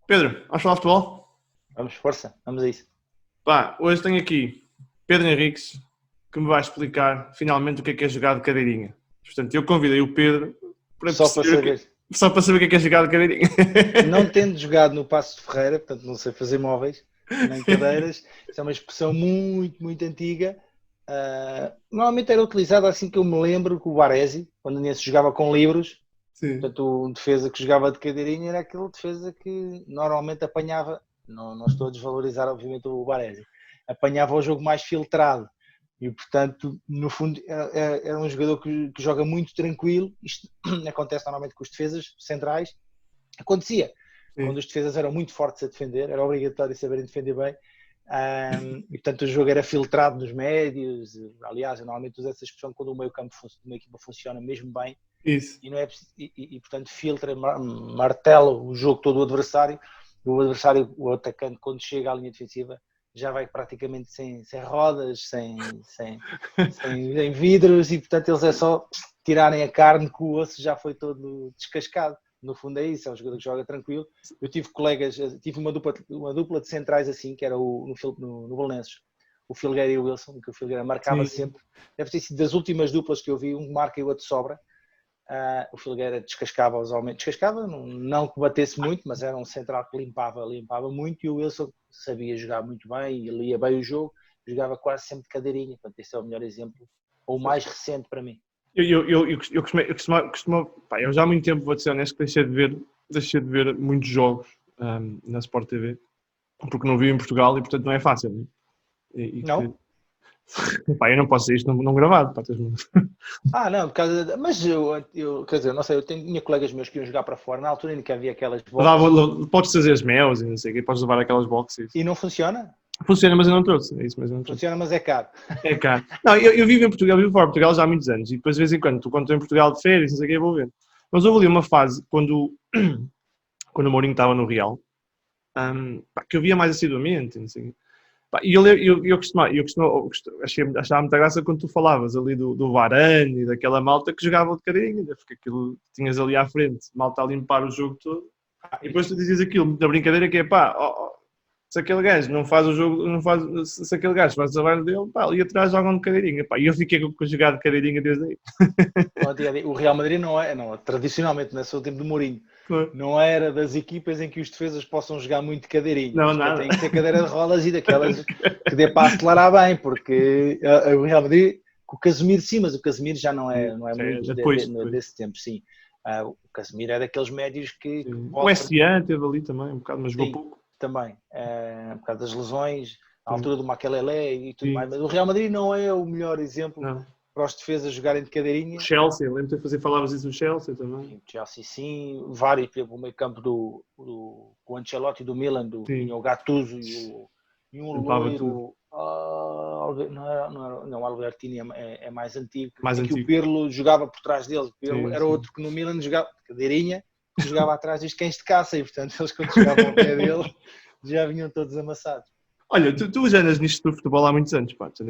Pedro, vamos falar de futebol? Vamos, força, vamos a isso. Pá, hoje tenho aqui Pedro Henriques que me vai explicar finalmente o que é jogar de cadeirinha. Portanto, eu convidei o Pedro para Só para perceber saber, só para saber o que é jogar de cadeirinha. não tendo jogado no Paço de Ferreira, portanto não sei fazer móveis nem cadeiras, isso é uma expressão muito antiga. Normalmente era utilizada assim que eu me lembro com o Baresi, quando ainda se jogava com livros. Sim. Portanto, um defesa que jogava de cadeirinha era aquele defesa que normalmente apanhava, não estou a desvalorizar obviamente o Baresi, apanhava o jogo mais filtrado. E, portanto, no fundo, era um jogador que joga muito tranquilo. Isto acontece normalmente com os defesas centrais. Acontecia quando Sim. os defesas eram muito fortes a defender, era obrigatório saberem defender bem. E, portanto, o jogo era filtrado nos médios. Aliás, eu normalmente uso essa expressão quando o meio-campo de uma equipa funciona mesmo bem. Isso. E, não é, portanto, filtra, martela o jogo todo do adversário. O adversário, o atacante, quando chega à linha defensiva, já vai praticamente sem rodas, sem vidros, e portanto eles é só tirarem a carne que o osso já foi todo descascado. No fundo é isso, é um jogador que joga tranquilo. Eu tive colegas, tive uma dupla de centrais assim, que era no Belenenses, o Filgueira e o Wilson, que o Filgueira marcava Sim. sempre. Deve ter sido das últimas duplas que eu vi, um marca e o outro sobra. O Filgueira descascava os homens, descascava, não que batesse muito, mas era um central que limpava muito, e o Wilson sabia jogar muito bem e lia bem o jogo, jogava quase sempre de cadeirinha. Portanto, esse é o melhor exemplo, ou o mais recente para mim. Eu já há muito tempo, vou ser honesto, que deixei de ver muitos jogos na Sport TV, porque não vi em Portugal e portanto não é fácil. Né? Não? Pá, eu não posso dizer isto não gravado. Pá, Não, por causa mas eu, quer dizer, não sei, tinha colegas meus que iam jogar para fora, na altura ainda que havia aquelas boxes. Podes trazer as mel e não sei o quê, podes levar aquelas boxes. E não funciona? Funciona, mas eu não trouxe. É isso mesmo, não trouxe. Funciona, mas é caro. É caro. Não, eu vivo em Portugal, vivo fora de Portugal já há muitos anos e depois de vez em quando, quando estou em Portugal de férias, não sei o quê, eu vou ver. Mas houve ali uma fase quando o Mourinho estava no Real, que eu via mais assiduamente, não sei. Pá, e achava muita graça quando tu falavas ali do Varane e daquela malta que jogava de cadeirinha, porque aquilo tinhas ali à frente, malta a limpar o jogo todo. E depois tu dizias aquilo da brincadeira que é pá, se aquele gajo não faz o jogo, se aquele gajo faz o trabalho dele, pá, ali atrás jogam de cadeirinha. Pá, e eu fiquei com jogar de cadeirinha desde aí. O Real Madrid não, tradicionalmente, nesse o tempo do Mourinho, não era das equipas em que os defesas possam jogar muito de cadeirinha. Não, nada. Tem que ser cadeira de rodas e daquelas que dê para acelerar bem, porque o Real Madrid, com o Casemiro sim, mas o Casemiro já não é muito depois. Desse tempo, sim. O Casemiro é daqueles médios que o S.A. teve ali também, um bocado, mas jogou pouco. Também, por causa das lesões, à altura do Makelele e tudo Sim. mais. Mas o Real Madrid não é o melhor exemplo para os defesas jogarem de cadeirinha. O Chelsea, lembro de falavas isso do Chelsea também. Sim, o Chelsea sim, vários, por exemplo, o meio campo do Ancelotti do Milan, tinha o Gattuso e um loiro, não, o Albertini é mais antigo, que o Pirlo jogava por trás dele. O Pirlo era outro que no Milan jogava de cadeirinha, jogava atrás dos cães de caça, e portanto eles quando chegavam ao pé dele já vinham todos amassados. Olha, tu já andas nisto do futebol há muitos anos, pá. Já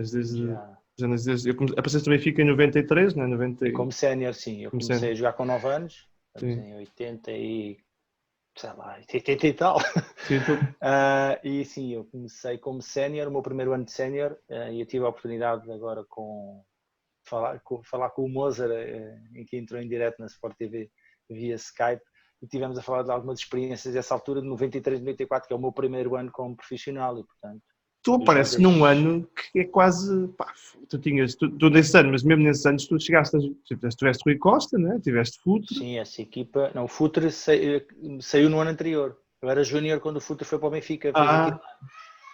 andas desde... Eu apareci no Benfica em 93, não é? 90... Como sénior, sim. Eu comecei a jogar com 9 anos, em 80 e tal. Sim, e sim, eu comecei como sénior, o meu primeiro ano de sénior, e eu tive a oportunidade agora falar com o Mozart, em que entrou em direto na Sport TV via Skype, e tivemos a falar de algumas experiências dessa altura, de 93, 94, que é o meu primeiro ano como profissional, e portanto... Tu apareces num ano que é quase... Pá, tu nesse ano, mas mesmo nesses anos tu chegaste tiveste Rui Costa, né? Tiveste Futre. Sim, essa equipa... Não, o Futre saiu no ano anterior. Eu era júnior quando o Futre foi para o Benfica.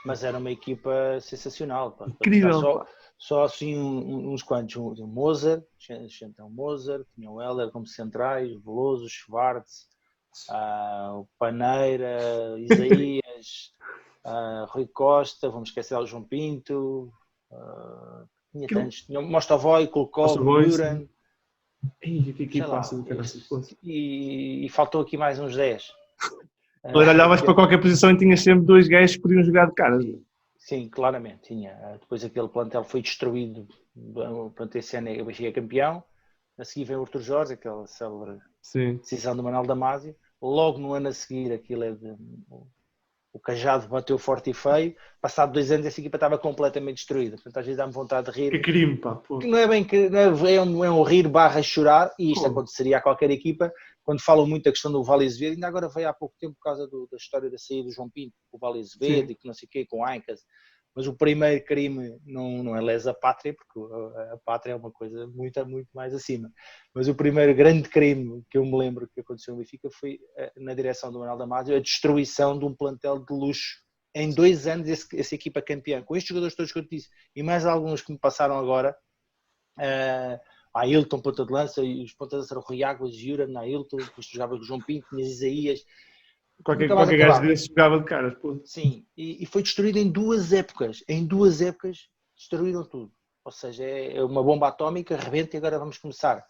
Mas era uma equipa sensacional. Pá. Incrível. Só assim uns quantos. O Mozart, o Mozart, tinha o Heller como centrais, o Veloso, o Schwartz, o Paneira, Isaías, Rui Costa, vamos esquecer o João Pinto, tinha tantos, tinha o Mostovoy, Kulkov, Muran. E faltou aqui mais uns 10. Olhavas para qualquer posição e tinhas sempre dois gajos que podiam jogar de caras. Sim, claramente, tinha. Depois aquele plantel foi destruído, portanto esse ano o Benfica é campeão. A seguir vem o Artur Jorge, aquela célebre decisão do Manuel Damasio. logo no ano a seguir o Cajado bateu forte e feio, passado 2 anos essa equipa estava completamente destruída, portanto às vezes dá-me vontade de Que rir, crime, pá. Pô. que não é bem que é um rir barra chorar, e isto Pô. aconteceria a qualquer equipa, quando falam muito da questão do Vale Azevedo, ainda agora veio há pouco tempo por causa da história da saída do João Pinto, com o Vale Azevedo e que não sei o quê, com o Aincas, mas o primeiro crime não é lesa pátria, porque a pátria é uma coisa muito, muito mais acima, mas o primeiro grande crime que eu me lembro que aconteceu no Benfica foi na direção do Manuel Damasio, a destruição de um plantel de luxo. Em 2 anos essa equipa campeã, com estes jogadores todos que eu te disse, e mais alguns que me passaram agora, Ailton, ponta de lança, e os pontas de lança eram Rui Águas, Juran, Ailton, depois jogava com o João Pinto, tinha Isaías, nunca mais Qualquer gajo acabava. desse jogava de caras, pô. Sim, e foi destruído em 2 épocas, destruíram tudo, ou seja, é uma bomba atómica, rebenta e agora vamos começar.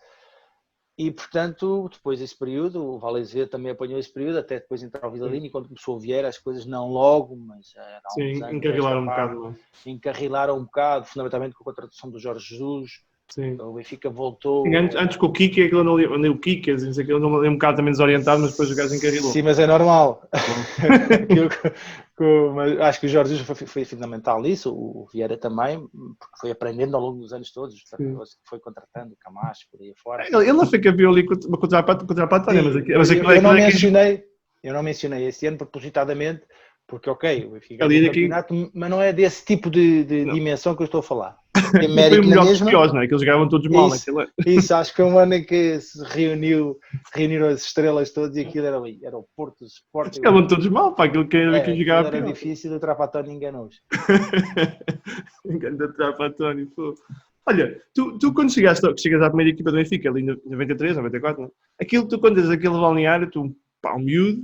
E, portanto, depois desse período, o Vale Azevedo também apanhou esse período, até depois entrar o Vidalini, e quando começou o Vieira, as coisas não logo, mas há uns Sim, anos, encarrilaram um bocado mais. encarrilaram um bocado, fundamentalmente com a contratação do Jorge Jesus, Sim. o Benfica Sim, voltou... antes com o Kike, aquilo andei o Kike, assim, aquilo não um bocado também desorientado, mas depois o gajo encarrilou. Sim, mas é normal. Mas acho que o Jorge Jesus foi fundamental nisso, o Vieira também, porque foi aprendendo ao longo dos anos todos, os treinadores que foi contratando, o Camacho, por aí afora. Ele não foi campeão ali contra a Patónia, mas aquilo eu não é que mencionei esse ano propositadamente, porque ok, o Benfica ali ganhou o daqui. campeonato, mas não é desse tipo de Não. dimensão que eu estou a falar. Tem Não foi o mérito na melhor dos mesma. piores, não é? Que eles jogavam todos mal naquele. Isso, acho que é um ano em que se reuniram as estrelas todas e aquilo era o Porto, o Sporting. Jogavam todos mal, para aquilo que Aquilo jogava era pior. difícil, o Trapatónio enganou-os. Engano da Patónia, pô. Olha, tu quando chegas à primeira equipa do Benfica, ali em 93, 94, não? Aquilo, tu quando és aquele balneário, tu, pá, um miúdo,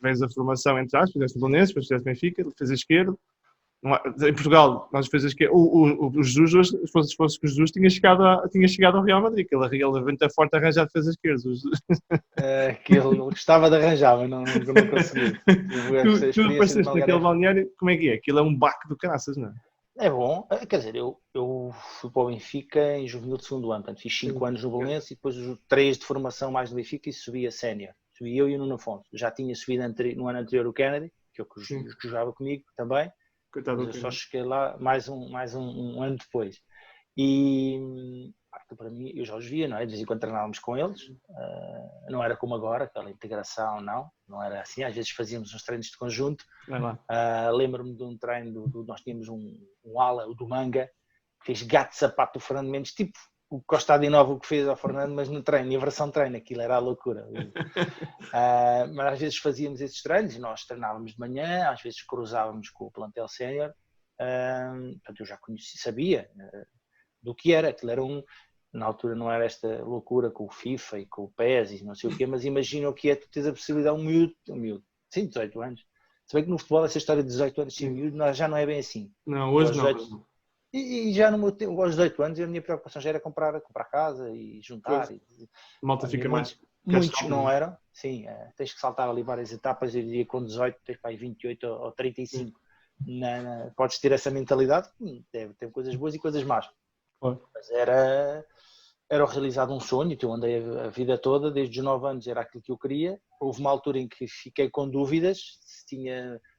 vês a formação entre aspas, fizeste o Belenenses, depois fizeste Benfica, fez a esquerda. Em Portugal, nós fez a esquerda. O Jesus, se fosse que o Jesus tinha chegado ao Real Madrid, que ele venta forte arranjado fez a esquerda. Aquilo gostava de arranjar, mas não conseguiu. Tu apareceste naquele balneário, como é que é? Aquilo é um baque do caraças, não é? É bom, quer dizer, eu fui para o Benfica em juvenil de segundo ano, portanto fiz 5 anos no Belenenses e depois 3 de formação mais no Benfica e subi a sénior. Subi eu e o Nuno Afonso. Já tinha subido no ano anterior o Kennedy, que eu que jogava comigo também, Coitado, mas eu só cheguei lá mais um ano depois. E para mim, eu já os via, não é? De vez em quando treinávamos com eles, não era como agora, aquela integração, não era assim. Às vezes fazíamos uns treinos de conjunto. Lembro-me de um treino, nós tínhamos um ala, o do Manga, que fez gato de sapato do Fernando Mendes, tipo o Costa Adinovo que fez ao Fernando, mas no treino, em versão treino, aquilo era a loucura. Mas às vezes fazíamos esses treinos e nós treinávamos de manhã, às vezes cruzávamos com o plantel sénior, portanto eu já conheci, sabia do que era, aquilo era na altura não era esta loucura com o FIFA e com o PES e não sei o quê, mas imagina o que é tu tens a possibilidade, um miúdo, sim, 18 anos, se bem que no futebol essa história de 18 anos sem miúdo já não é bem assim. Não, hoje não. E já no meu tempo, aos 18 anos, a minha preocupação já era comprar casa e juntar. Malta fica mais. Muitos não eram, sim, tens que saltar ali várias etapas, eu diria com 18, tens para aí 28 ou 35. Podes ter essa mentalidade, tem coisas boas e coisas más. Mas era realizado um sonho, eu andei a vida toda, desde os 9 anos era aquilo que eu queria. Houve uma altura em que fiquei com dúvidas,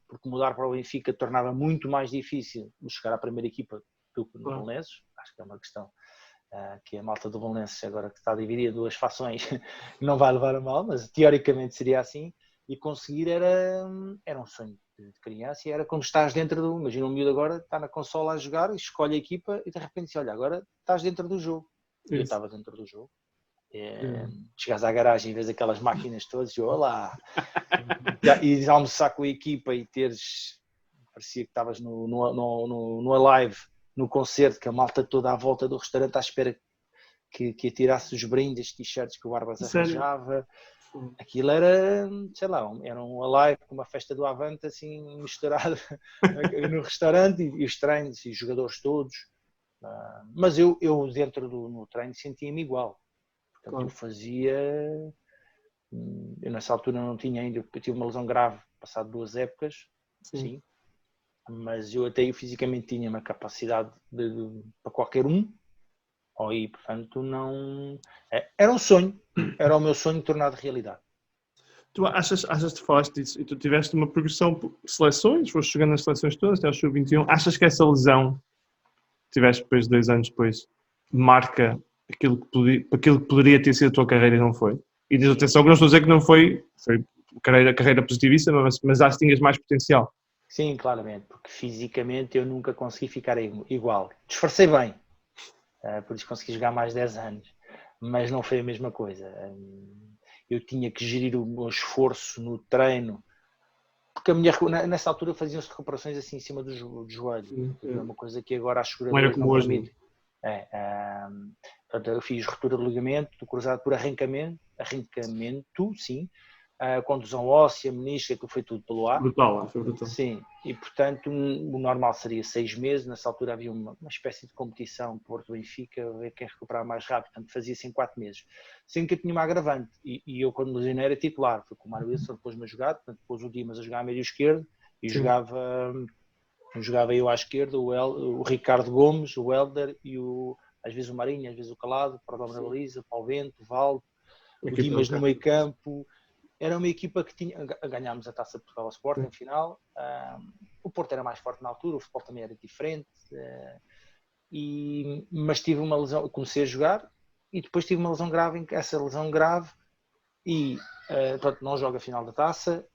porque mudar para o Benfica tornava muito mais difícil chegar à primeira equipa do que no Belenenses. Acho que é uma questão que a malta do Belenenses, agora que está dividida em 2 fações, não vai levar a mal, mas teoricamente seria assim. E conseguir era um sonho de criança e era como estás dentro do... Imagina um miúdo agora, está na consola a jogar, escolhe a equipa e de repente diz, olha, agora estás dentro do jogo. E eu estava dentro do jogo. Chegares à garagem e vês aquelas máquinas todas e olá! E almoçar com a equipa e parecia que estavas no Alive, no concerto, que a malta toda à volta do restaurante à espera que atirasse os brindes, t-shirts que o Barbas arranjava. Aquilo era, sei lá, era um Alive com uma festa do Avante assim misturado no restaurante e os treinos e os jogadores todos. Mas eu dentro no treino sentia-me igual. Portanto, eu fazia... Eu nessa altura não tinha ainda... Eu tive uma lesão grave, passado 2 épocas, sim. Mas eu fisicamente tinha uma capacidade para qualquer um. E, portanto, não... Era um sonho. Era o meu sonho tornado realidade. Tu achas que falaste disso e tu tiveste uma progressão de seleções, foste jogando nas seleções todas, até ao sub-21. Achas que essa lesão que tiveste depois, 2 anos depois, marca aquilo que poderia ter sido a tua carreira e não foi? E diz atenção que não estou a dizer que não foi carreira positivíssima, mas acho que tinhas mais potencial. Sim, claramente, porque fisicamente eu nunca consegui ficar igual. Disfarcei bem, por isso consegui jogar mais 10 anos, mas não foi a mesma coisa. Eu tinha que gerir o meu esforço no treino, porque nessa altura faziam-se recuperações assim em cima do joelho. É uma coisa que agora as seguradoras não permitem. Portanto, eu fiz ruptura do ligamento, do cruzado por arrancamento, sim, contusão óssea, menisco, aquilo foi tudo pelo ar. Brutal. Sim, e portanto o normal seria 6 meses, nessa altura havia uma espécie de competição Porto-Benfica, ver quem recuperar mais rápido, portanto fazia-se em 4 meses. Sendo que eu tinha uma agravante, e eu quando me lesionei era titular, foi com o Mário Wilson, depois-me a jogar, portanto depois o Dimas a jogar a meio esquerdo, e jogava eu à esquerda, o Ricardo Gomes, o Helder, e às vezes o Marinho, às vezes o Calado, o Pardal na baliza, o Paulo Bento, o Valdo, o Dimas no meio campo. Era uma equipa que ganhámos a Taça de Portugal ao Sporting, final. O Porto era mais forte na altura, o futebol também era diferente. Mas tive uma lesão, comecei a jogar e depois tive uma lesão grave, portanto, não jogo a final da Taça,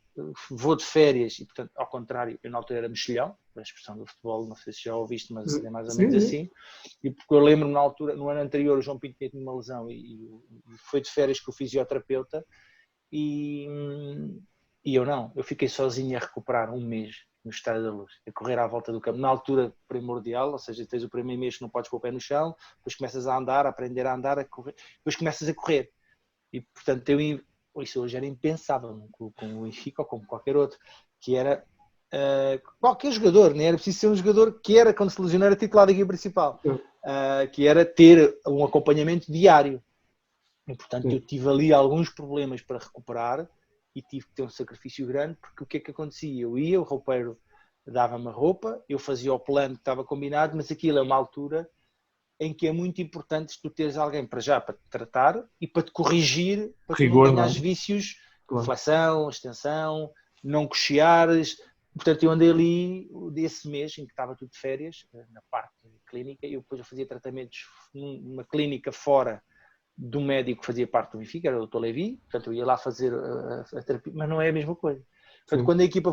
vou de férias e, portanto, ao contrário, eu na altura era mexilhão, a expressão do futebol, não sei se já ouviste, mas é mais ou menos assim. E porque eu lembro-me na altura, no ano anterior, o João Pinto tinha uma lesão e foi de férias com o fisioterapeuta. E eu fiquei sozinho a recuperar um mês no Estádio da Luz, a correr à volta do campo, na altura primordial, ou seja, tens o primeiro mês que não podes pôr o pé no chão, depois começas a andar, a aprender a andar, a correr, depois começas a correr. E portanto, isso hoje era impensável com o Benfica ou com qualquer outro, que era qualquer jogador, nem era preciso ser um jogador que era, quando se lesionou, era titular da equipe principal, que era ter um acompanhamento diário. E, portanto, eu tive ali alguns problemas para recuperar e tive que ter um sacrifício grande, porque o que é que acontecia? O roupeiro dava-me a roupa, eu fazia o plano que estava combinado, mas aquilo é uma altura em que é muito importante tu teres alguém para te tratar e para te corrigir, para tu não ganhares vícios, flexão, extensão, não coxeares. Portanto, eu andei ali desse mês em que estava tudo de férias, na parte clínica, e depois eu fazia tratamentos numa clínica fora do médico que fazia parte do Benfica, era o Dr. Levi, portanto eu ia lá fazer a terapia, mas não é a mesma coisa. Portanto, quando a equipa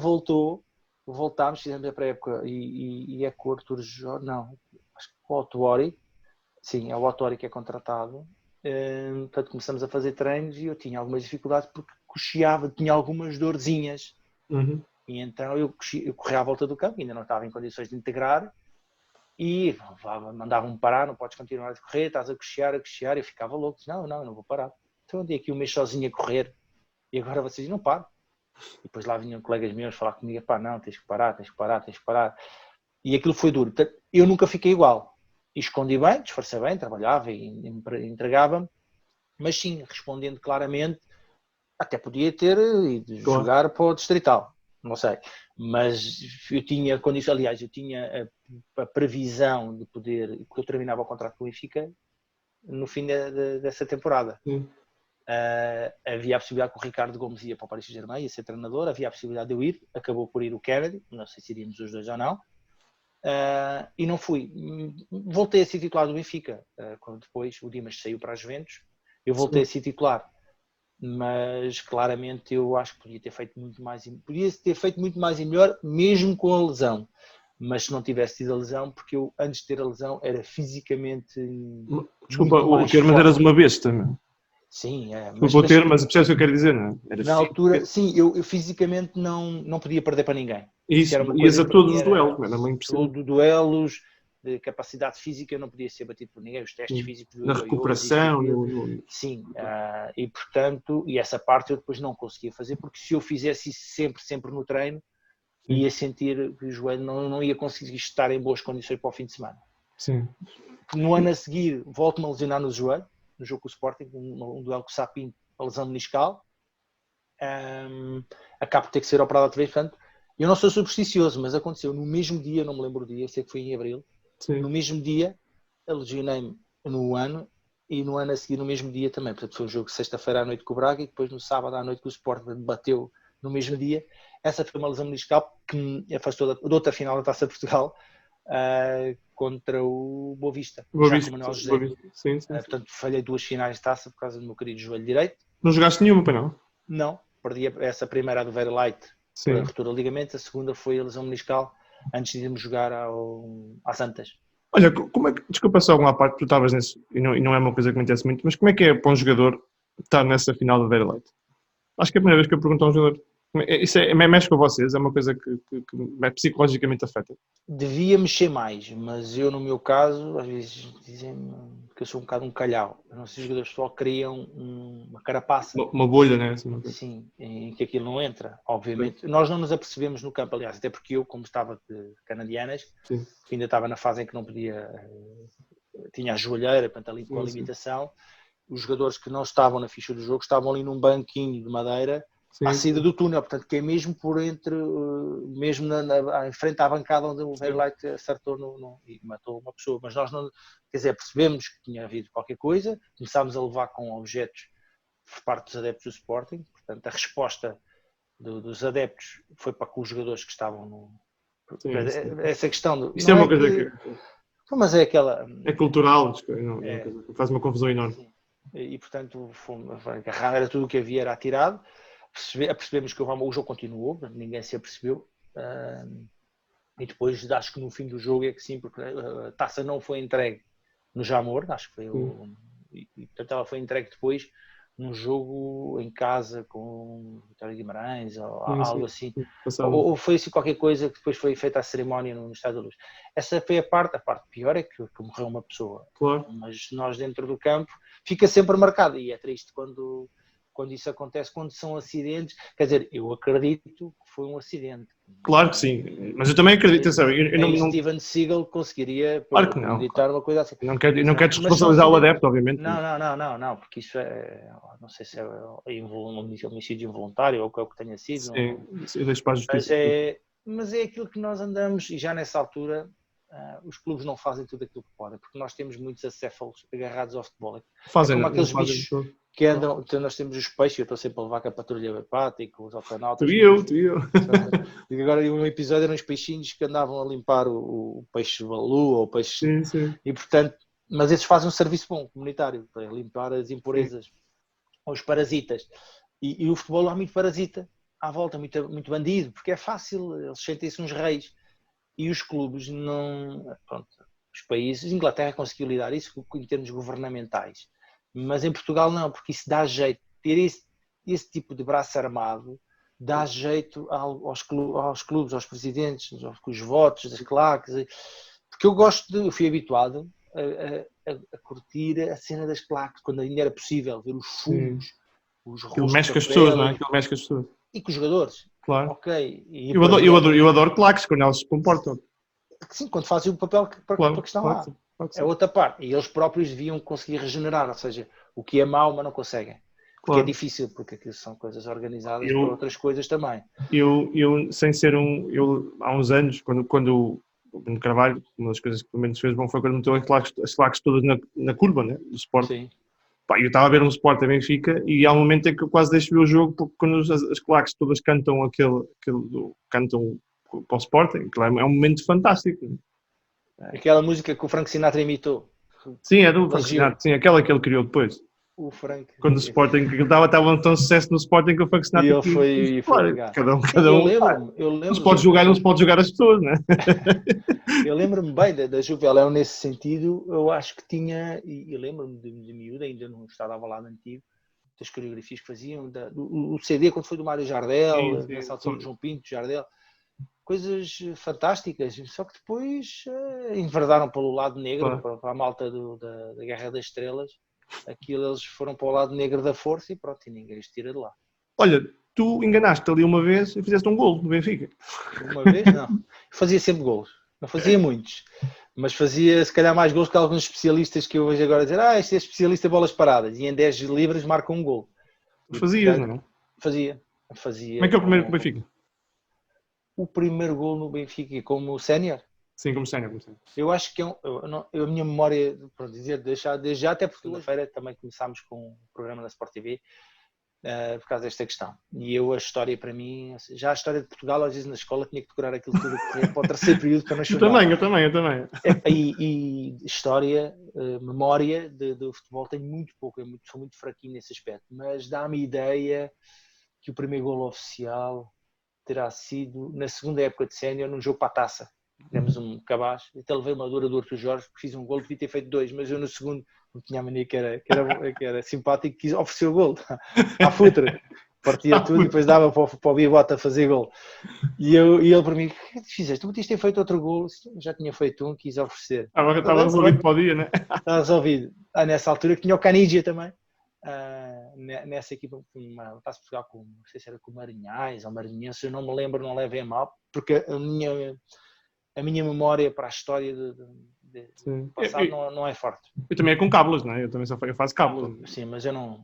voltámos, fizemos a pré-época e é com o Artur Jorge, não, acho que com o Otuori, sim, é o Otuori que é contratado, portanto começamos a fazer treinos e eu tinha algumas dificuldades porque coxeava, tinha algumas dorzinhas, e então eu corria à volta do campo, ainda não estava em condições de integrar, e mandavam-me parar, não podes continuar a correr, estás a coxear, eu ficava louco, não vou parar. Então andei aqui um mês sozinho a correr, e agora vocês não param. E depois lá vinham colegas meus falar comigo, não, tens que parar. E aquilo foi duro. Eu nunca fiquei igual. E escondi bem, disfarcei bem, trabalhava e entregava-me, mas sim, respondendo claramente, até podia ter ido jogar para o Distrital. Não sei, mas eu tinha condições, aliás, eu tinha a previsão de poder, porque eu terminava o contrato com o Benfica no fim dessa temporada. Havia a possibilidade que o Ricardo Gomes ia para o Paris Saint-Germain, ia ser treinador, havia a possibilidade de eu ir, acabou por ir o Kennedy, não sei se iríamos os dois ou não, e não fui. Voltei a ser titular do Benfica, quando depois o Dimas saiu para a Juventus, eu voltei a ser titular. Mas claramente eu acho que podia ter feito muito mais e melhor, mesmo com a lesão. Mas se não tivesse tido a lesão, porque eu antes de ter a lesão era fisicamente. Desculpa, o termo eras uma besta, meu. Sim, mas percebes o que eu quero dizer, não é? Na altura, sim, eu fisicamente não podia perder para ninguém. Isso, ias a todos os duelos, era muito impressionante. Duelos, de capacidade física, não podia ser batido por ninguém, os testes físicos na recuperação, sim, e portanto, e essa parte eu depois não conseguia fazer, porque se eu fizesse isso sempre no treino, ia sentir que o joelho não ia conseguir estar em boas condições para o fim de semana. Sim. No ano a seguir, volto-me a lesionar no joelho, no jogo com o Sporting, um duelo com o Sapinto, a lesão meniscal, acabo de ter que ser operado outra vez, portanto, eu não sou supersticioso, mas aconteceu no mesmo dia, não me lembro o dia, sei que foi em abril. Sim. No mesmo dia, lesionei-me no ano e no ano a seguir, no mesmo dia também. Portanto, foi um jogo sexta-feira à noite com o Braga e depois no sábado à noite com o Sporting bateu no mesmo dia. Essa foi uma lesão meniscal que me afastou da outra final da Taça de Portugal contra o Boa Vista. Boa Já Vista, com o Manuel sim, José. Boa Vista. Sim. Portanto, falhei 2 finais de taça por causa do meu querido joelho direito. Não jogaste nenhuma, pois não? Não, perdi essa primeira do Very Light para a ruptura de ligamento, a segunda foi a lesão meniscal antes de irmos jogar às Antas. Olha, como é que, desculpa só alguma parte, tu estavas nesse, e não é uma coisa que me interessa muito, mas como é que é para um jogador estar nessa final do Very Light? Acho que é a primeira vez que eu pergunto a um jogador. Isso mexe com vocês? É uma coisa que psicologicamente afeta? Devia mexer mais, mas eu, no meu caso, às vezes dizem que eu sou um bocado um calhau. Os nossos jogadores de futebol criam uma carapaça. Uma bolha, né? Assim, sim, em que aquilo não entra, obviamente. Sim. Nós não nos apercebemos no campo, aliás, até porque eu, como estava de canadianas, ainda estava na fase em que não podia, tinha a joelheira, portanto, ali com a limitação, os jogadores que não estavam na ficha do jogo estavam ali num banquinho de madeira, à saída do túnel, portanto, que é mesmo por entre, mesmo em frente à bancada onde o Very Light acertou e matou uma pessoa. Mas nós não, quer dizer, percebemos que tinha havido qualquer coisa, começámos a levar com objetos por parte dos adeptos do Sporting, portanto, a resposta dos adeptos foi para com os jogadores que estavam no... Essa questão... Isto é uma coisa que... Mas é aquela... É cultural, faz uma confusão enorme. Sim. E, portanto, era tudo o que havia, era atirado. Percebemos que o jogo continuou, ninguém se apercebeu. E depois, acho que no fim do jogo é que sim, porque a taça não foi entregue no Jamor, acho que foi e portanto ela foi entregue depois num jogo em casa com Vitória de Guimarães ou algo assim. Ou foi assim qualquer coisa que depois foi feita a cerimónia no Estádio da Luz. Essa foi a parte pior é que morreu uma pessoa. Claro. Mas nós dentro do campo fica sempre marcado e é triste quando isso acontece, quando são acidentes. Quer dizer, eu acredito que foi um acidente. Claro que sim, mas eu também acredito, sabe? Steven Seagal conseguiria acreditar uma coisa assim. Não quero responsabilizar o adepto, obviamente. Não, porque isso não sei se é homicídio involuntário ou o que tenha sido. Sim, eu deixo para a justiça. Mas é aquilo que nós andamos, e já nessa altura os clubes não fazem tudo aquilo que podem, porque nós temos muitos acéfalos agarrados ao futebol. Fazem, como aqueles bichos que andam, então nós temos os peixes, eu estou sempre a levar com a patrulha hepática, os autonautas. Tu e eu. E agora um episódio eram uns peixinhos que andavam a limpar o peixe balu ou o peixe... Sim. E portanto, mas esses fazem um serviço bom, comunitário, para limpar as impurezas, ou os parasitas. E o futebol há muito parasita à volta, muito bandido, porque é fácil, eles sentem-se uns reis. E os clubes não... Pronto, os países, Inglaterra conseguiu lidar isso em termos governamentais. Mas em Portugal não, porque isso dá jeito. Ter esse tipo de braço armado dá jeito aos clubes, aos presidentes, aos votos, das claques. Porque eu fui habituado a curtir a cena das claques, quando ainda era possível ver os fumos, os rostos. Aquilo mexe com as pessoas, não é? Aquilo mexe com as pessoas. E com os jogadores. Claro. Ok. Eu adoro claques quando eles se comportam. Sim, quando fazem o papel para que estão lá. É outra parte. E eles próprios deviam conseguir regenerar, ou seja, o que é mau, mas não conseguem. Porque é difícil, porque aquilo são coisas organizadas para outras coisas também. Eu sem ser há uns anos, quando o Bruno Carvalho, uma das coisas que pelo menos fez bom foi quando meteu as claques todas na curva, né, do Sport. Sim. Pá, eu estava a ver um Sport a Benfica e há um momento em que eu quase deixo ver o jogo, porque quando as claques todas cantam cantam para o Sporting, é um momento fantástico. Aquela música que o Frank Sinatra imitou. Sim, é do Frank Sinatra, sim, aquela que ele criou depois. O Frank. Quando o Sporting, estava tão sucesso no Sporting que o Frank Sinatra... E ele foi cada um. Eu lembro não se pode jogar as pessoas, não é? Eu lembro-me bem da Juve, nesse sentido, eu acho que tinha, e lembro-me de miúdo, ainda não estava lá no antigo, das coreografias que faziam, o CD quando foi do Mário Jardel, nessa altura do João Pinto, Jardel, coisas fantásticas, só que depois enverdaram pelo lado negro, para a malta da Guerra das Estrelas. Aquilo eles foram para o lado negro da força e pronto, e ninguém os tira de lá. Olha, tu enganaste ali uma vez e fizeste um golo no Benfica. Uma vez? Não. Eu fazia sempre golos. Não fazia muitos. Mas fazia se calhar mais golos que alguns especialistas que eu vejo agora dizer este é especialista em bolas paradas e em 10 libras marca um golo. Fazias, não é? Fazia. Como é que é o primeiro do Benfica? O primeiro golo no Benfica como sénior? Sim, como sénior, como sénior. Eu acho que a minha memória, para dizer, deixar desde já, até porque segunda-feira também começámos com o programa da Sport TV, por causa desta questão. E a história para mim, já a história de Portugal, às vezes na escola tinha que decorar aquilo tudo para o terceiro período para não chorar. Eu também. E história, memória do futebol tenho muito pouco, sou muito fraquinho nesse aspecto, mas dá-me ideia que o primeiro golo oficial terá sido na segunda época de sénior, num jogo para a taça. Temos um cabaz, até levei uma dura do Arthur Jorge, que fiz um golo, devia ter feito 2, mas eu no segundo não tinha a mania que era simpático, quis oferecer o golo à futra, partia tudo e depois dava para o Bigota fazer golo. E ele para mim, o que fizeste? Tu podias ter feito outro golo, já tinha feito um, quis oferecer. Estava resolvido para o dia, né? Estava resolvido. Nessa altura que tinha o Canidia também, nessa equipa, está-se Portugal com, não sei se era com o Marinhais ou Marinhense, eu não me lembro, não levem a mal, porque a minha memória para a história do passado não é forte. Eu também é com cábulas, não é? Eu também eu faço cábulas. Sim, mas eu não.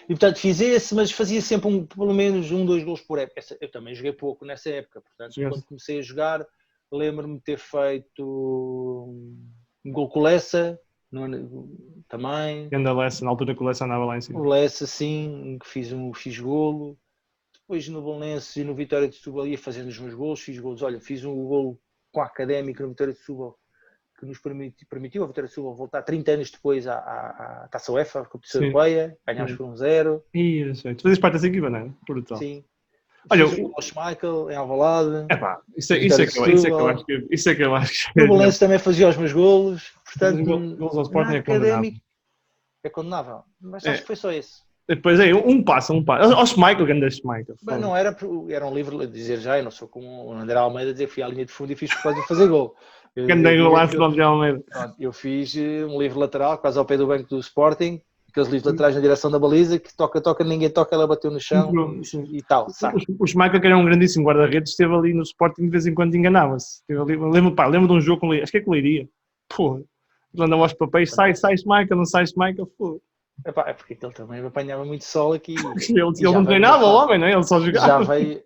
E portanto fiz esse, mas fazia sempre pelo menos 2 gols por época. Eu também joguei pouco nessa época, portanto, quando comecei a jogar, lembro-me de ter feito um gol com o Lessa, também. Anda Lessa, na altura que o Lessa andava lá em cima. O Lessa, sim, que fiz golo. Depois no Belenenses e no Vitória de Setúbal ia fazendo os meus golos, fiz golos. Olha, fiz um golo com a Académica no Vitória de Setúbal, que nos permitiu a Vitória de Setúbal voltar 30 anos depois à Taça UEFA, a competição europeia, ganhámos por 1-0. Tu fazes parte dessa equipa, não é? Brutal. Sim. Olha, o Schmeichel em Alvalade. Isso é que eu acho que... O Belenenses também fazia os meus golos, portanto, golos ao Sporting na Académica é condenável. Mas acho que foi só esse. Depois um passo. Ao Schmeichel, grande Schmeichel. Mas não era um livre a dizer já, eu não sou como o André Almeida dizer que fui à linha de fundo e fiz quase fazer gol. Grande golaço do André Almeida. Eu fiz um livre lateral, quase ao pé do banco do Sporting, aqueles livros laterais na direção da baliza, que toca, ninguém toca, ela bateu no chão e tal. O Schmeichel, que era um grandíssimo guarda-redes, esteve ali no Sporting de vez em quando enganava-se. Lembro de um jogo, acho que é com Leiria. Pô, ele andava aos papéis, sai Schmeichel, não sai Schmeichel, pô. É porque ele também apanhava muito sol aqui. Ele não treinava o homem, não é? Ele só jogava. Já veio,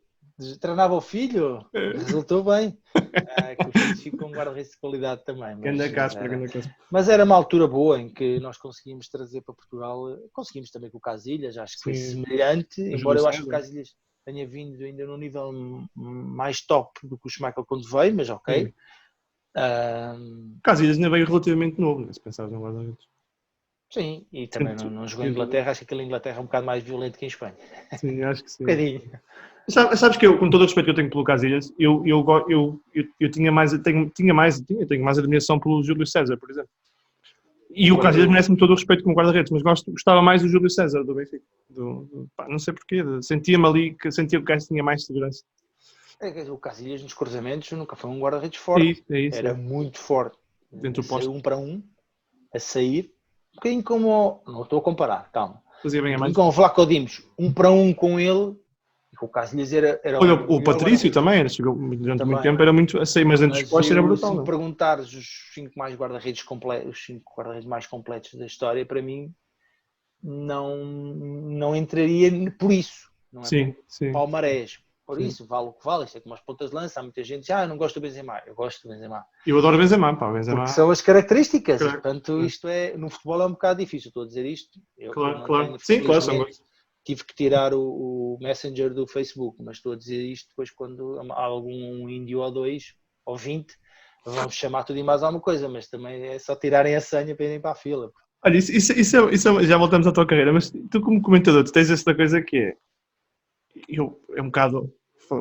treinava o filho, resultou bem. Que o filho ficou um guarda-redes de qualidade também. Mas era uma altura boa em que nós conseguimos trazer para Portugal, conseguimos também com o Casilhas, acho que foi semelhante, embora eu acho que o Casilhas tenha vindo ainda num nível mais top do que o Schmeichel quando veio, mas ok. O Casilhas ainda veio relativamente novo, né? Se pensares no guarda-redes. Sim, e também não jogou em Inglaterra, acho que aquele Inglaterra é um bocado mais violento que em Espanha. Sim, acho que sim. Um bocadinho. Sabes que eu, com todo o respeito que eu tenho pelo Casilhas, eu tenho mais admiração pelo Júlio César, por exemplo. E o Casilhas merece-me todo o respeito como guarda-redes, mas gostava mais do Júlio César, do Benfica. Não sei porquê, sentia-me ali, sentia que o Casilhas tinha mais segurança. O Casilhas nos cruzamentos nunca foi um guarda-redes forte, era muito forte. Dentro do posto. 1 para 1, a sair. Um bocadinho como... Não estou a comparar, calma. Fazia bem a mais. Com o Vlaco Dimos, 1 para 1 com ele, e com o Casilhas era olha, o Patrício também, chegou durante muito tempo, era muito a sair, mas dentro dos postos era brutal. Se me perguntares os 5 mais guarda-redes completos, os 5 guarda-redes mais completos da história, para mim, não entraria por isso. Não é sim. Palmarés. Por isso, vale o que vale, isto é como as pontas de lança, há muita gente que diz, eu não gosto do Benzema, eu gosto do Benzema. Eu adoro o Benzema, pá, Benzema. Porque são as características, portanto, isto no futebol é um bocado difícil, estou a dizer isto. Claro. Sim, claro, são gostos. Tive que tirar o Messenger do Facebook, mas estou a dizer isto depois quando há algum índio ou 2, ou 20, vamos chamar tudo e mais alguma coisa, mas também é só tirarem a senha para irem para a fila. Olha, isso já voltamos à tua carreira, mas tu como comentador, tu tens esta coisa que é um bocado...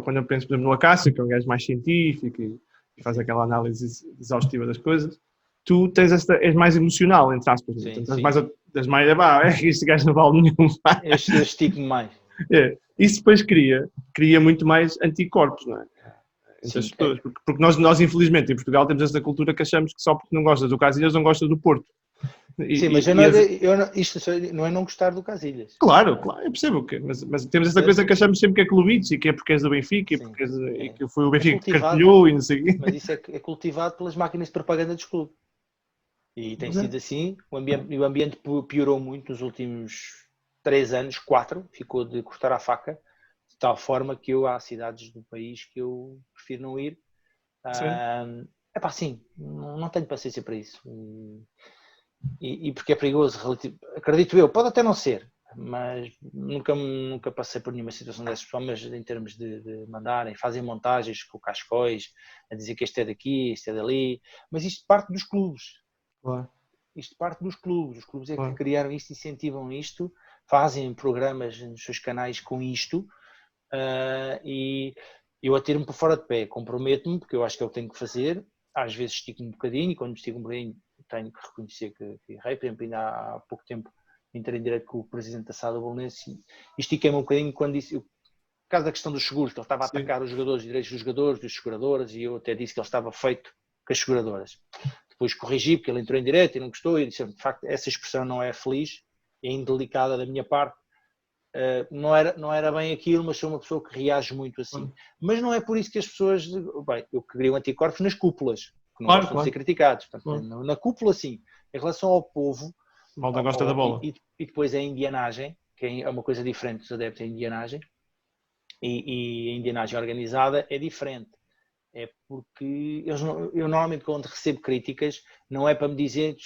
Quando eu penso, por exemplo, no Acácio, que é um gajo mais científico e faz aquela análise exaustiva das coisas, tu és mais emocional, entre aspas. Sim, das mais este gajo não vale nenhum. Este estico mais. Isso depois cria muito mais anticorpos, não é? Entre as pessoas. Porque nós, infelizmente, em Portugal temos esta cultura que achamos que só porque não gostas do Casilhas não gostas do Porto. Sim, mas isto não é não gostar do Casilhas. Claro, eu percebo o quê, mas temos essa coisa que achamos sempre que é clubites e que é porque és do Benfica e que foi o Benfica que cartelhou e não sei o quê. Mas isso é cultivado pelas máquinas de propaganda dos clubes. E tem sido assim, o ambiente piorou muito nos últimos 3 anos, 4, ficou de cortar a faca, de tal forma que há cidades do país que eu prefiro não ir. pá, sim, não tenho paciência para isso. E porque é perigoso, acredito eu, pode até não ser, mas nunca passei por nenhuma situação dessas pessoas, mas em termos de mandarem, fazem montagens com cascóis, a dizer que este é daqui, este é dali, mas isto parte dos clubes. Claro. Isto parte dos clubes. Os clubes é que Claro. criaram isto, incentivam isto, fazem programas nos seus canais com isto, e eu atiro-me por fora de pé, comprometo-me, porque eu acho que é o que tenho que fazer. Às vezes estico-me um bocadinho, e quando estico um bocadinho tenho que reconhecer que errei. Por exemplo, ainda há pouco tempo entrei em direto com o presidente da Sala Bolonense e estiquei-me um bocadinho quando disse, por causa da questão dos seguros, que ele estava a atacar os jogadores, os direitos dos jogadores, das seguradoras, e eu até disse que ele estava feito com as seguradoras. Depois corrigi, porque ele entrou em direto e não gostou, e disse, de facto, essa expressão não é feliz, é indelicada da minha parte. Não era bem aquilo, mas sou uma pessoa que reage muito assim. Mas não é por isso que as pessoas... Bem, eu criei anticorpos nas cúpulas, que não gostam de ser criticados. Portanto, na cúpula, sim. Em relação ao povo... Malta gosta da bola. E depois a indianagem, que é uma coisa diferente dos adeptos à indianagem, e a indianagem organizada é diferente. É porque eu normalmente quando recebo críticas não é para me dizer,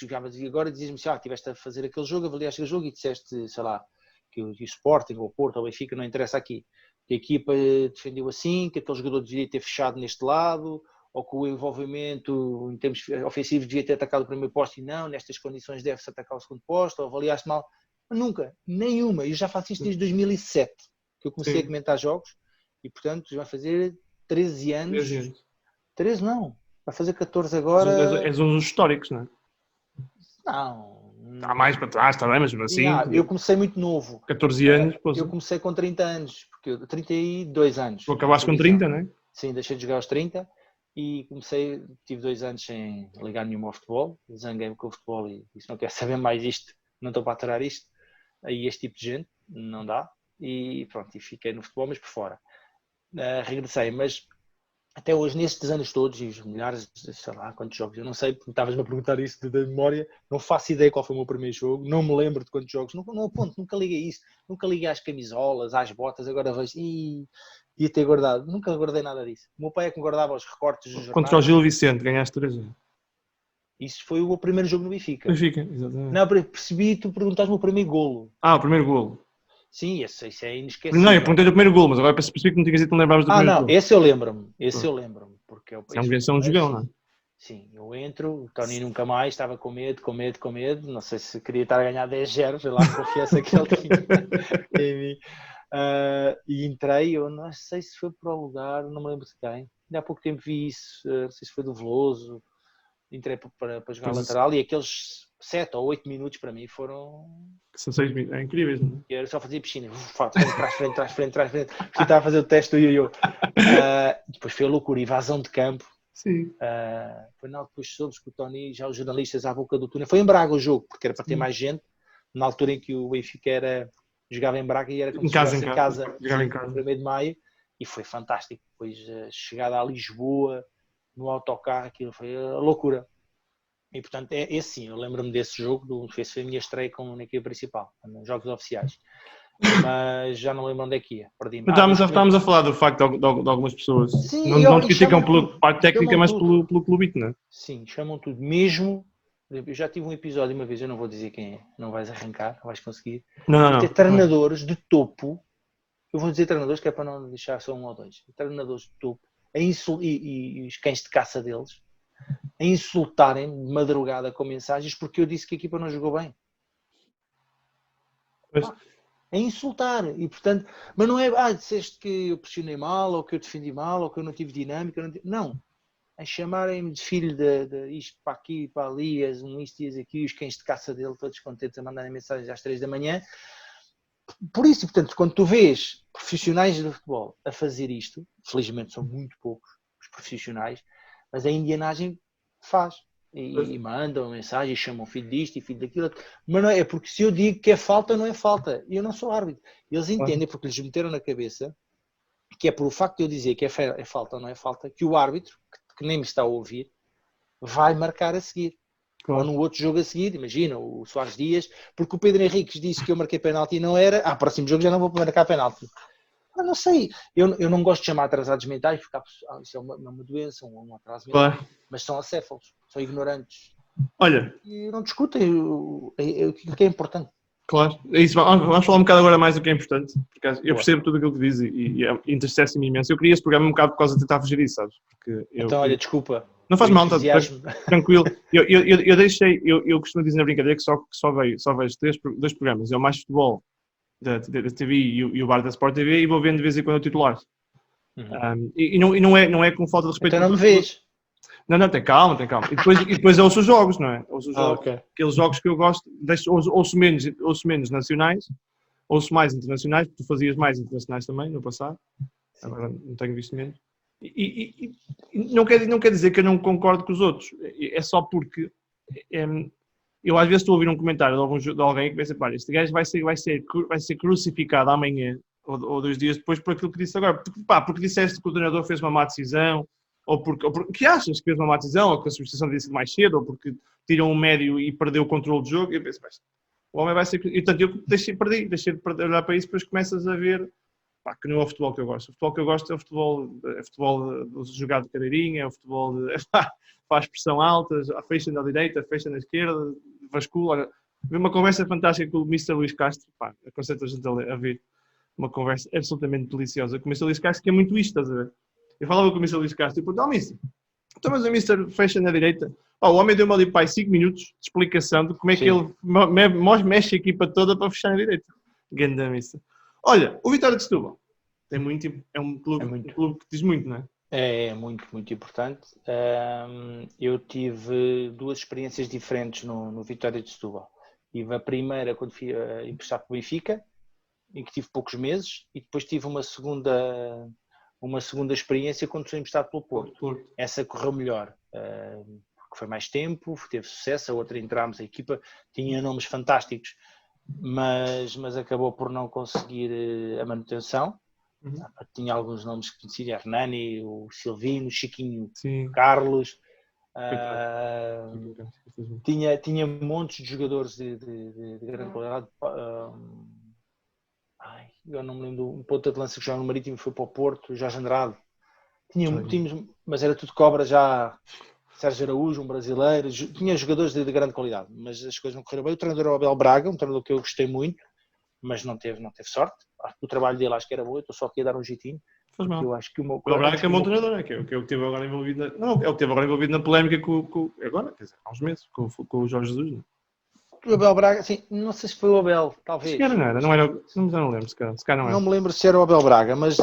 agora dizes-me assim, estiveste a fazer aquele jogo, avaliaste o jogo e disseste, sei lá, que o Sporting, ou o Porto, ou o Benfica, não interessa aqui. Que a equipa defendeu assim, que aquele jogador devia ter fechado neste lado, ou que o envolvimento em termos ofensivos devia ter atacado o primeiro posto e não, nestas condições deve-se atacar o segundo posto, ou avaliaste mal. Nunca, nenhuma. Eu já faço isto desde 2007, que eu comecei a comentar jogos, e portanto já vai fazer 13 anos. 13 não, vai fazer 14 agora. És um dos históricos, não é? Não. Está mais para trás, está bem, mas assim... eu comecei muito novo. 14 anos. Eu comecei com 30 anos, porque eu 32 anos. Tu acabaste com 30, não é? Sim, deixei de jogar aos 30 e tive 2 anos sem ligar nenhum ao futebol. Zanguei-me com o futebol e disse, não quero saber mais isto, não estou para aturar isto. Aí este tipo de gente, não dá. E pronto, e fiquei no futebol, mas por fora. Regressei, mas até hoje, nestes anos todos, e os milhares, sei lá quantos jogos, eu não sei, porque estavas-me a perguntar isso da memória, não faço ideia qual foi o meu primeiro jogo, não me lembro de quantos jogos, não aponto, nunca liguei isso, nunca liguei às camisolas, às botas, agora vejo, ia ter guardado, nunca guardei nada disso. O meu pai é que me guardava os recortes dos jornais. Contra o Gil Vicente, ganhaste 3-1. Isso foi o meu primeiro jogo no Benfica. Benfica, exatamente. Não, percebi, tu perguntaste-me o primeiro golo. O primeiro golo. Sim, isso é inesquecível. Não, eu perguntei o primeiro golo, mas agora percebi que não tinhas dito que não lembravas do primeiro golo. Esse eu lembro-me. Porque é um jogão, não é? Sim, eu entro, o Tony nunca mais, estava com medo, não sei se queria estar a ganhar 10-0, sei lá a confiança que ele tinha em mim. E entrei, eu não sei se foi para o lugar, não me lembro de quem. Ainda há pouco tempo vi isso, não sei se foi do Veloso, entrei para jogar lateral e aqueles 7 ou 8 minutos para mim foram... São 6 minutos, é incrível, não é? E era só fazer piscina, trás, frente, porque estava a fazer o teste do ioiô. Depois foi a loucura, invasão de campo. Sim. Foi na altura depois soube que o Tony, já os jornalistas à boca do túnel, foi em Braga o jogo, porque era para ter mais gente, na altura em que o Benfica jogava em Braga e era como se estivesse em casa, jogava em casa. No 1º de maio, e foi fantástico. Depois chegada a Lisboa, no autocarro, aquilo foi a loucura. E portanto, esse sim, eu lembro-me desse jogo, esse foi a minha estreia na equipe principal, nos jogos oficiais. Mas já não lembro onde é que ia. Perdi-me. Estávamos a falar do facto de algumas pessoas sim, não te criticam pela parte técnica, mas pelo clubite, não é? Sim, chamam tudo. Mesmo, eu já tive um episódio uma vez, eu não vou dizer quem é, não vais arrancar, não vais conseguir. Não. Ter treinadores de topo, eu vou dizer treinadores que é para não deixar só um ou dois. Treinadores de topo, e os cães de caça deles, a insultarem de madrugada com mensagens porque eu disse que a equipa não jogou bem. É insultar, e portanto, mas não é, disseste que eu pressionei mal, ou que eu defendi mal, ou que eu não tive dinâmica, não. É chamarem-me de filho de isto para aqui, para ali, isto e aqui, os cães de caça dele, todos contentes a mandarem mensagens às 3 da manhã. Por isso, portanto, quando tu vês profissionais do futebol a fazer isto, felizmente são muito poucos os profissionais, mas a indianagem faz. E mandam mensagens, chamam filho disto e filho daquilo, mas não é porque se eu digo que é falta, não é falta, e eu não sou árbitro. Eles entendem porque lhes meteram na cabeça que é por o facto de eu dizer que é falta ou não é falta, que o árbitro, que nem me está a ouvir, vai marcar a seguir. Claro. Ou no outro jogo a seguir, imagina, o Soares Dias, porque o Pedro Henriques disse que eu marquei penalti e não era, próximo jogo já não vou marcar penalti. não sei, eu não gosto de chamar atrasados mentais, porque isso é uma doença, um atraso mental, Claro. mas são acéfalos, são ignorantes. Olha, E não discutem o que é importante. claro, é isso. Vamos falar um bocado agora mais do que é importante, porque eu Boa. percebo tudo aquilo que diz e entristece-me imenso. Eu queria este programa um bocado por causa de tentar fugir disso, sabes? Porque Então, olha, desculpa. não faz o mal, está entusiasmo. tranquilo. Eu deixei, eu costumo dizer na brincadeira que só vejo dois programas. É o Mais Futebol da TV e o Bar da Sport TV e vou vendo de vez em quando o titular. Uhum. E não é com falta de respeito. Então não me vês. Não, tem calma. E depois ouço os jogos, não é? Ouço os jogos, Ok. aqueles jogos que eu gosto, ouço menos nacionais, ouço mais internacionais, porque tu fazias mais internacionais também no passado, Sim. agora não tenho visto menos. E não quer dizer que eu não concordo com os outros, é só porque eu às vezes estou a ouvir um comentário de alguém que vai dizer, pá, este gajo vai ser crucificado amanhã ou 2 dias depois por aquilo que disse agora, porque disseste que o treinador fez uma má decisão, ou porque que achas que fez uma má decisão, ou que a substituição devia ser mais cedo, ou porque tiram um médio e perdeu o controle do jogo. Eu penso, o homem vai ser. E portanto, eu deixei de olhar para isso, depois começas a ver que não é o futebol que eu gosto. O futebol que eu gosto é o futebol jogado de cadeirinha, é o futebol faz pressão alta, fecha na direita, fecha na esquerda, vascula. Vi uma conversa fantástica com o Mr. Luís Castro, aconselho a gente a ver. Uma conversa absolutamente deliciosa com o Mr. Luís Castro, que é muito isto, estás a ver? Eu falava com o Mr. Luís Castro e perguntava, Mister, então mas o Mister fecha na direita? O homem deu-me ali para 5 minutos de explicação de como é que ele mexe a equipa toda para fechar na direita. Ganda Mister. Olha, o Vitória de Setúbal é um clube que diz muito, não é? É muito, muito importante. Eu tive 2 experiências diferentes no Vitória de Setúbal. Tive a primeira quando fui emprestar para o Benfica, em que tive poucos meses, e depois tive uma segunda experiência quando fui emprestado pelo Porto. Essa correu melhor, porque foi mais tempo, teve sucesso. A outra entramos, a equipa tinha nomes fantásticos, mas acabou por não conseguir a manutenção. Tinha alguns nomes que conhecia, Hernani, o Silvino, o Chiquinho, Sim. Carlos. Tinha montes de jogadores de grande qualidade. Eu não me lembro, um ponta de lança que jogava no Marítimo foi para o Porto, Jorge Andrade. Tínhamos, mas era tudo cobra já. Sérgio Araújo, um brasileiro, tinha jogadores de grande qualidade, mas as coisas não correram bem. O treinador era o Abel Braga, um treinador que eu gostei muito, mas não teve sorte. O trabalho dele acho que era bom, eu estou só aqui a dar um jeitinho. Eu acho que o Abel Braga é um bom treinador, que é o que esteve agora envolvido na polémica agora, quer dizer, há uns meses, com o Jorge Jesus, não é? O Abel Braga, assim, não sei se foi o Abel, talvez. Se calhar não era, não lembro, se calhar não era. Não me lembro se era o Abel Braga, mas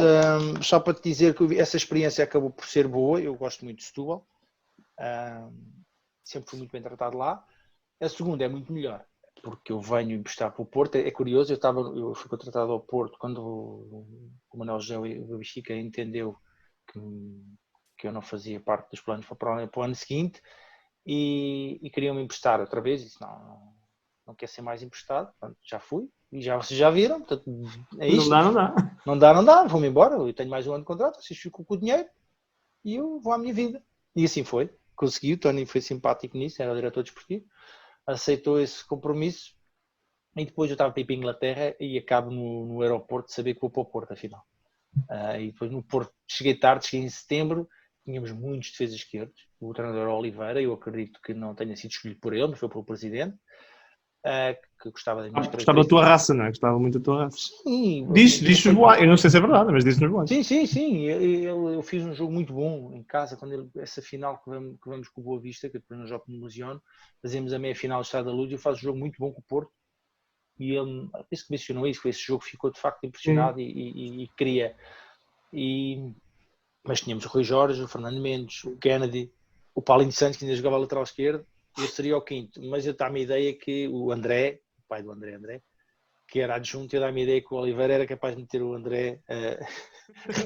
só para te dizer que essa experiência acabou por ser boa. Eu gosto muito de Setúbal, sempre fui muito bem tratado lá. A segunda é muito melhor, porque eu venho emprestar para o Porto. É curioso, eu fui contratado ao Porto quando o Manuel José o Benfica entendeu que eu não fazia parte dos planos para o ano seguinte e queriam-me emprestar outra vez. Disse, não quer ser mais emprestado. Pronto, já fui. E vocês já viram, portanto, é isto. Não dá. Vou-me embora. Eu tenho mais um ano de contrato, vocês ficam com o dinheiro e eu vou à minha vida. E assim foi. Consegui, o Tony foi simpático nisso, era o diretor desportivo, aceitou esse compromisso e depois eu estava para ir para a Inglaterra e acabo no aeroporto de saber que vou para o Porto, afinal. E depois no Porto, cheguei em setembro, tínhamos muitos defesas esquerdos, o treinador Oliveira, eu acredito que não tenha sido escolhido por ele, mas foi pelo presidente, que gostava das minhas características. Gostava da tua raça, não é? Gostava muito da tua raça. Sim. Diz-nos eu não sei se é verdade, mas diz-nos boatos. Sim. Eu fiz um jogo muito bom em casa, essa final que vamos com o Boa Vista, que depois no jogo me lesiono, fazemos a meia-final do Estado da Luz e eu faço um jogo muito bom com o Porto. E ele, penso que mencionou isso, esse jogo ficou de facto impressionado e queria. Mas tínhamos o Rui Jorge, o Fernando Mendes, o Kennedy, o Paulinho Santos, que ainda jogava lateral esquerdo, eu seria o quinto. Mas eu dá-me a ideia que o André, o pai do André, que era adjunto, eu dá-me a ideia que o Oliveira era capaz de meter o André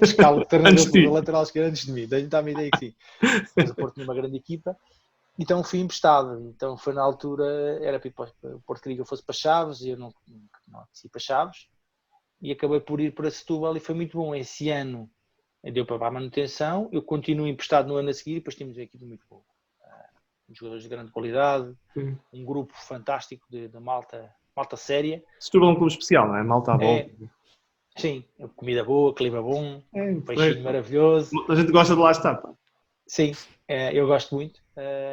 escala de treinador para o lateral esquerdo antes de mim. Dá-me a ideia que sim. Mas o Porto tinha uma grande equipa. Então fui emprestado. Então foi na altura, era para o Porto queria que eu fosse para Chaves e eu não desci para Chaves. E acabei por ir para Setúbal e foi muito bom. Esse ano deu para a manutenção. Eu continuo emprestado no ano a seguir e depois tínhamos uma equipa muito boa. Jogadores de grande qualidade, um grupo fantástico de malta séria. Setúbal é um clube especial, não é? Malta à volta. Sim, comida boa, clima bom, É, peixinho maravilhoso. a gente gosta de lá estar, pá. Sim, eu gosto muito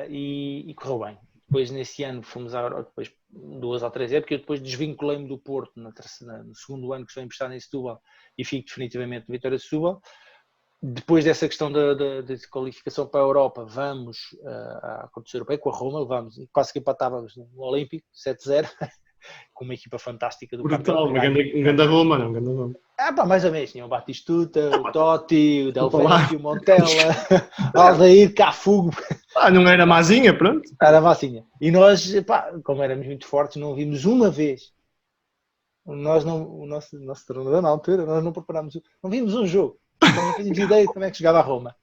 e correu bem. Depois, nesse ano, fomos depois 2 ou 3 épocas. Eu depois desvinculei-me do Porto no segundo ano que estou emprestado em Setúbal e fico definitivamente no Vitória de Setúbal. Depois dessa questão da qualificação para a Europa, vamos à competição europeia com a Roma, levámos, quase que empatávamos no Olímpico, 7-0, com uma equipa fantástica do Brutal, Capello. um grande Roma, não, um grande Roma. Pá, mais ou menos, tinha o Batistuta, o Totti, o Del Desculpa lá. Vecchio, o Montella, Aldair, Cafu, Não era mazinha, pronto. era a massinha. E nós, pá, como éramos muito fortes, não vimos uma vez. Nós não, o nosso treinador na altura, nós não preparámos, não vimos um jogo. Então não tínhamos ideia de como é que jogava a Roma.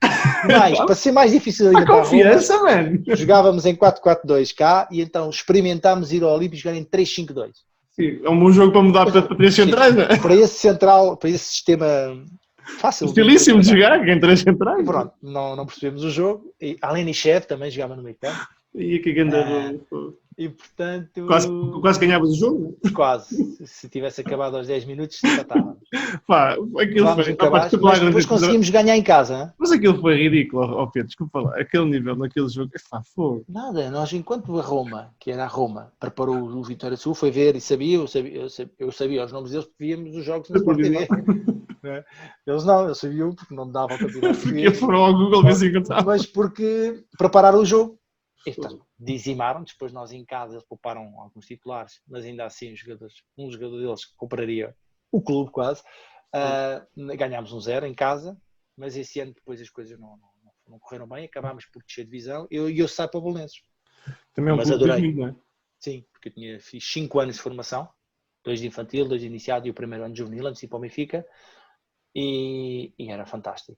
Mas, para ser mais difícil ainda para a Confiança, Roma, mano. jogávamos em 4-4-2 cá e então experimentámos ir ao Olímpico e jogar em 3-5-2. Sim, é um bom jogo para mudar para três centrais, não é? Para esse central, para esse sistema fácil. Estilíssimo de jogar, em três centrais. E pronto, não percebemos o jogo. E Aleni Chev também jogava no meio campo. E que grande. E portanto. Quase ganhavas o jogo, não? Quase. Se tivesse acabado aos 10 minutos, empatávamos. Pá, aquilo foi. Mas depois conseguimos ganhar em casa. Hein? Mas aquilo foi ridículo, ó Pedro, desculpa lá. Aquele nível naquele jogo. Fogo. Nada, nós enquanto a Roma, que era a Roma, preparou o Vitória Sul, foi ver e eu sabia os nomes deles porque víamos os jogos na Sport TV. Eles não, eles sabiam porque não davam o campeonato. Porque foram ao Google ver se encontravam. Mas porque prepararam o jogo. Então, dizimaram, depois nós em casa eles pouparam alguns titulares, mas ainda assim um jogador deles compraria o clube quase. Ganhámos 1-0 em casa, mas esse ano depois as coisas não correram bem, acabámos por descer de divisão e eu saio para o Bolonenses. Também é um mas clube adorei. não é? Sim, porque eu fiz 5 anos de formação, 2 de infantil, 2 de iniciado e o primeiro ano de juvenil, antes de ir para o Benfica, e era fantástico.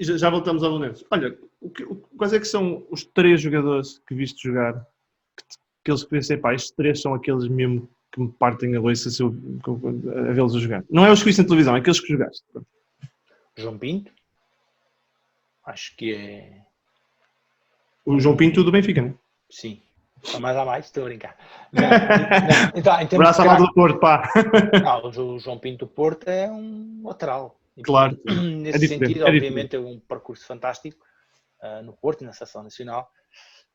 Já voltamos ao Belenenses. Olha, quais é que são os 3 jogadores que viste jogar que eles pensei, pá, estes 3 são aqueles mesmo que me partem a loiça a vê-los a jogar. Não é os que viste na televisão, é aqueles que jogaste. João Pinto, acho que é... O João Pinto do Benfica, não é? Sim. Há mais, estou a brincar. Então, Braço à mão do Porto, pá. O João Pinto do Porto é um lateral. Claro. Nesse sentido, obviamente, é um percurso fantástico no Porto e na Seleção Nacional,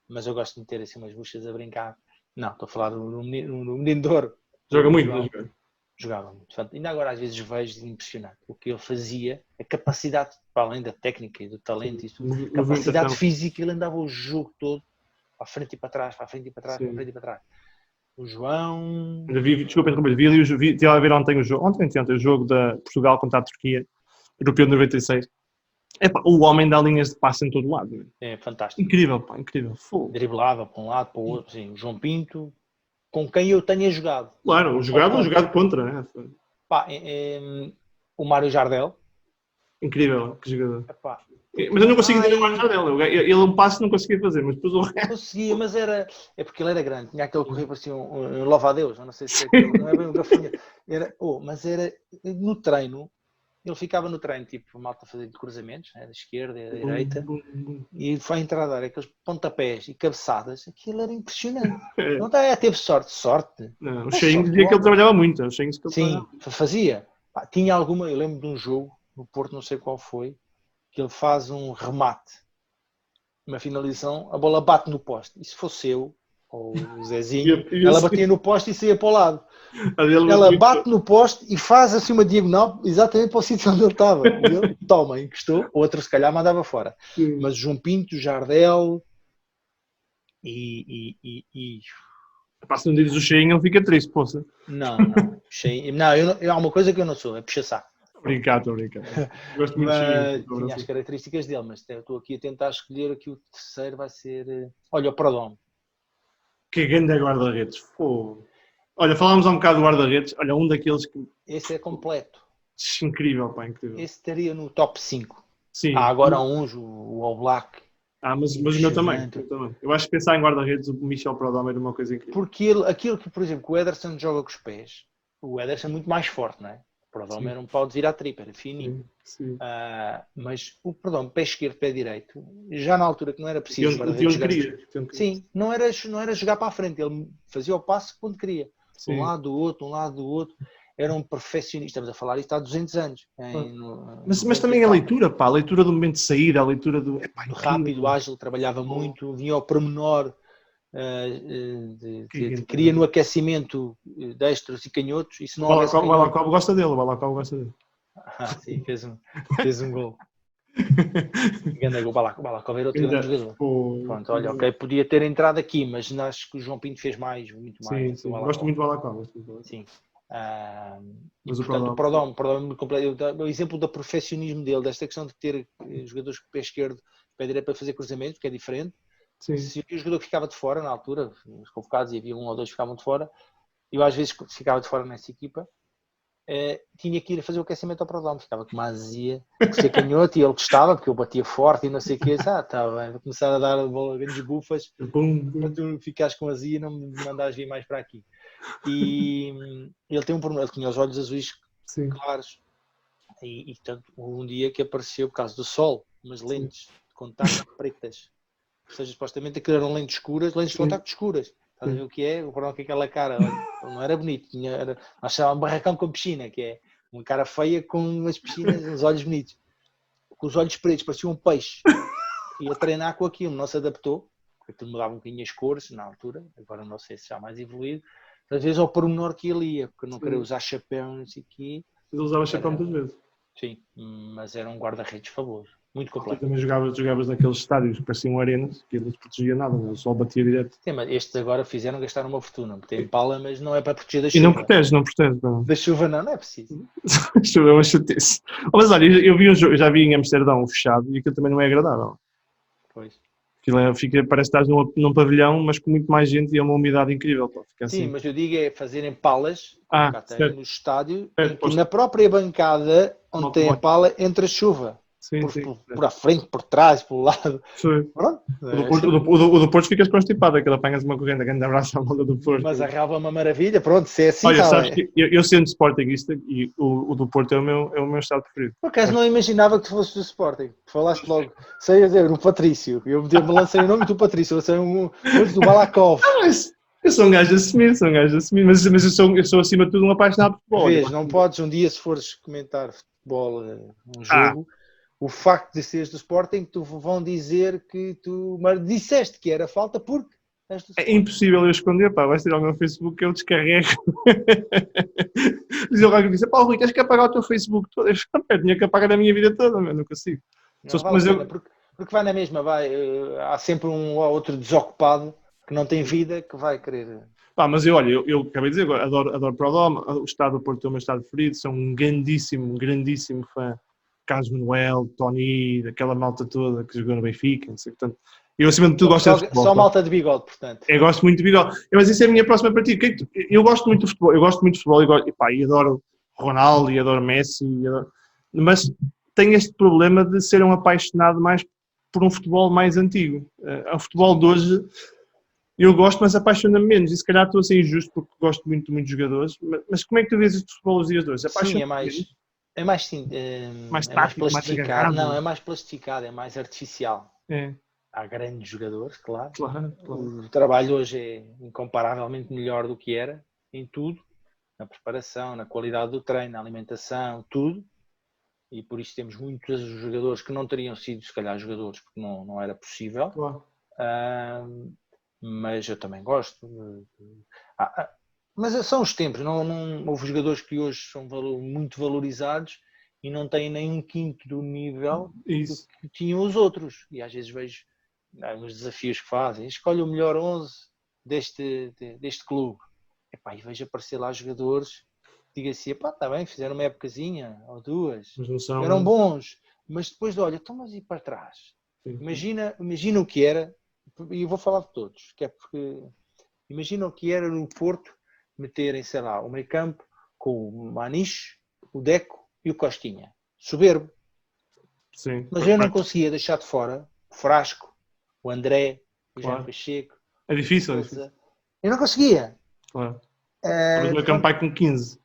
mas eu gosto de ter assim umas buchas a brincar. Não, estou a falar do menino de ouro. Joga muito, não joga? Jogava muito. Ainda agora às vezes vejo impressionante o que ele fazia, a capacidade, para além da técnica e do talento, a capacidade física, ele andava o jogo todo para a frente e para trás, para a frente e para trás, para a frente e para trás. O João... Desculpa interromper, vi a ver ontem o jogo da Portugal contra a Turquia, Europeu de 96. O homem dá linhas de passe em todo lado. É fantástico. Incrível, pá, incrível. Driblava para um lado, para o outro. Sim. O João Pinto, com quem eu tenha jogado. Claro, jogado contra, né? O Mário Jardel. Incrível, que jogador. Mas eu não consigo entender o Mário Jardel. Ele um passe não conseguia fazer, mas depois o resto... Conseguia, mas é porque ele era grande. Tinha aquele correr para assim, um louva-a-Deus. Não sei se é aquele, não é bem um gafanha. Mas era no treino. Ele ficava no treino, tipo, malta a fazer cruzamentos, né, da esquerda e da direita, e foi entrar a dar aqueles pontapés e cabeçadas, aquilo era impressionante. Não teve sorte. Não, o Cheinho dizia que ele trabalhava muito. Sim, fazia. Tinha alguma, eu lembro de um jogo, no Porto, não sei qual foi, que ele faz um remate, uma finalização, a bola bate no poste. E se fosse eu, ou o Zezinho, ela batia no poste e saía para o lado. Ela bate no poste e faz assim uma diagonal exatamente para o sítio onde ele estava. E ele toma, encostou, outro se calhar mandava fora. Sim. Mas João Pinto, Jardel e... Se não dizes o Cheinho, ele fica triste, poça. Não. Há uma coisa que eu não sou, é puxa-saco. Estou a brincar. Gosto muito de Cheinho. Tinha as características dele, mas estou aqui a tentar escolher aqui o terceiro vai ser... Olha, o Prodome. Que grande guarda-redes. Olha, falámos há um bocado do guarda-redes. Olha, um daqueles que... Esse é completo. Incrível, pá, incrível. Esse estaria no top 5. Sim. Há agora uns, o All Black. Mas o meu também. Eu acho que pensar em guarda-redes, o Michel Prodome era uma coisa incrível. Porque aquilo que, por exemplo, o Ederson joga com os pés, o Ederson é muito mais forte, não é? O Prodome era um pau de virar tripa, era fininho. Sim. Mas o Prodome, pé esquerdo, pé direito, já na altura que não era preciso Sim, não era jogar para a frente, ele fazia o passo quando queria. Sim. Um lado do outro. eram perfeccionistas. Estamos a falar isto há 200 anos. Mas também a leitura, pá, a leitura do momento de saída, a leitura do... rápido, ágil, trabalhava muito, vinha ao pormenor, queria no aquecimento destros e canhotos, e se não houvesse canhotos... O Balacob gosta dele, o Balacob gosta dele. Sim, fez um gol. O Balacob era outro grande jogador. Pronto, olha, ok, podia ter entrado aqui, mas acho que o João Pinto fez muito mais. Sim, gosto muito do Balacob. Sim. Mas portanto, o Prodome o exemplo do perfeccionismo dele, desta questão de ter jogadores com o pé esquerdo, pé direito para fazer cruzamentos, que é diferente. Sim. Se havia um jogador que ficava de fora na altura, os convocados, e havia um ou dois que ficavam de fora, eu às vezes ficava de fora nessa equipa, tinha que ir a fazer o aquecimento ao Prodome, ficava com uma azia, por ser canhoto, e ele gostava, porque eu batia forte e não sei o que, está bem, vou começar a dar grandes bufas, para tu ficares com azia e não me mandares vir mais para aqui. E ele tem um problema, ele tinha os olhos azuis claros, e tanto um dia que apareceu, por causa do sol, umas lentes de contacto pretas, ou seja, supostamente aquilo eram lentes escuras, lentes de contacto escuras. Estás a ver o que é? O problema é que aquela cara não era bonito, nós chamávamos barracão com piscina, que é uma cara feia com umas piscinas, uns olhos bonitos, com os olhos pretos, parecia um peixe. Ia treinar com aquilo, não se adaptou, porque aquilo mudava um bocadinho as cores na altura, agora não sei se já mais evoluído. Às vezes ao pormenor que ele ia, porque eu não queria usar chapéu, não sei o quê. Ele usava chapéu muitas vezes. Sim, mas era um guarda-redes fabuloso, muito completo. Tu também jogavas naqueles estádios que pareciam arenas, que não se protegia nada, o sol batia direto. Sim, mas estes agora fizeram gastar uma fortuna, tem pala, mas não é para proteger da chuva. E não protege. Não. Da chuva não é preciso. A chuva é uma chatice. Mas olha, eu já vi em Amsterdão fechado e aquilo também não é agradável. Pois. Aquilo parece que estás num pavilhão, mas com muito mais gente e é uma umidade incrível. Pá, fica assim. Sim, mas eu digo é fazerem palas no estádio, na própria bancada onde tem a pala entra a chuva. Por a frente, por trás, pelo lado. Pronto. O do Porto ficas constipado, aquilo apanhas uma corrente, grande abraço à malta do Porto. Mas a relva é uma maravilha, pronto, se é assim. Olha, sabes que eu sendo sportinguista e o do Porto é o meu estado preferido. Por acaso não imaginava que tu fosses do Sporting, falaste logo, sei a dizer, o Patrício, eu me lancei o nome do Patrício, eu sei do Balakov. Eu sou um gajo assumido, mas eu sou acima de tudo um apaixonado por futebol. Vês, não podes um dia, se fores comentar futebol, um jogo, o facto de seres do Sporting, tu vão dizer que tu disseste que era falta porque és do Sporting. É impossível eu esconder, pá, vais tirar o meu Facebook que eu descarrego. Diz alguém que disse, pá, Rui, tens que apagar o teu Facebook todo. Eu tinha que apagar a minha vida toda, mas não consigo. Porque vai na mesma, há sempre um ou outro desocupado que não tem vida que vai querer. Pá, mas eu acabei de dizer, adoro Prodome, o estado do Porto é o meu estado preferido, sou um grandíssimo fã. Carlos Manuel, Tony, aquela malta toda que jogou no Benfica, não sei, portanto, eu acima de tudo gosto de futebol. Só malta de bigode, portanto. Eu gosto muito de bigode. Mas isso é a minha próxima partida. Eu gosto muito de futebol, e adoro Ronaldo, e adoro Messi, mas tenho este problema de ser um apaixonado mais por um futebol mais antigo. O futebol de hoje eu gosto, mas apaixona-me menos, e se calhar estou a ser injusto porque gosto muito de jogadores, mas como é que tu vês este futebol os dias de hoje? Sim, é mais tático, plastificado. Não, é mais plastificado, é mais artificial. É. Há grandes jogadores, claro. Claro. O trabalho hoje é incomparavelmente melhor do que era em tudo, na preparação, na qualidade do treino, na alimentação, tudo. E por isso temos muitos jogadores que não teriam sido, se calhar, jogadores, porque não era possível. Claro. Mas eu também gosto. Mas são os tempos, não houve jogadores que hoje são muito valorizados e não têm nem um quinto do nível que tinham os outros. E às vezes vejo os desafios que fazem. Escolhe o melhor 11 deste clube. E vejo aparecer lá jogadores, diga assim, está bem, fizeram uma épocazinha ou duas, eram bons, mas depois olha, estamos a ir para trás. Imagina o que era, e eu vou falar de todos, que é porque imagina o que era no Porto meterem, sei lá, o meio campo com o Maniche, o Deco e o Costinha. Soberbo. Sim, mas eu não conseguia deixar de fora o Frasco, o André, o Jean Pacheco. É difícil. Eu não conseguia. Claro. Mas o meu campo vai com 15.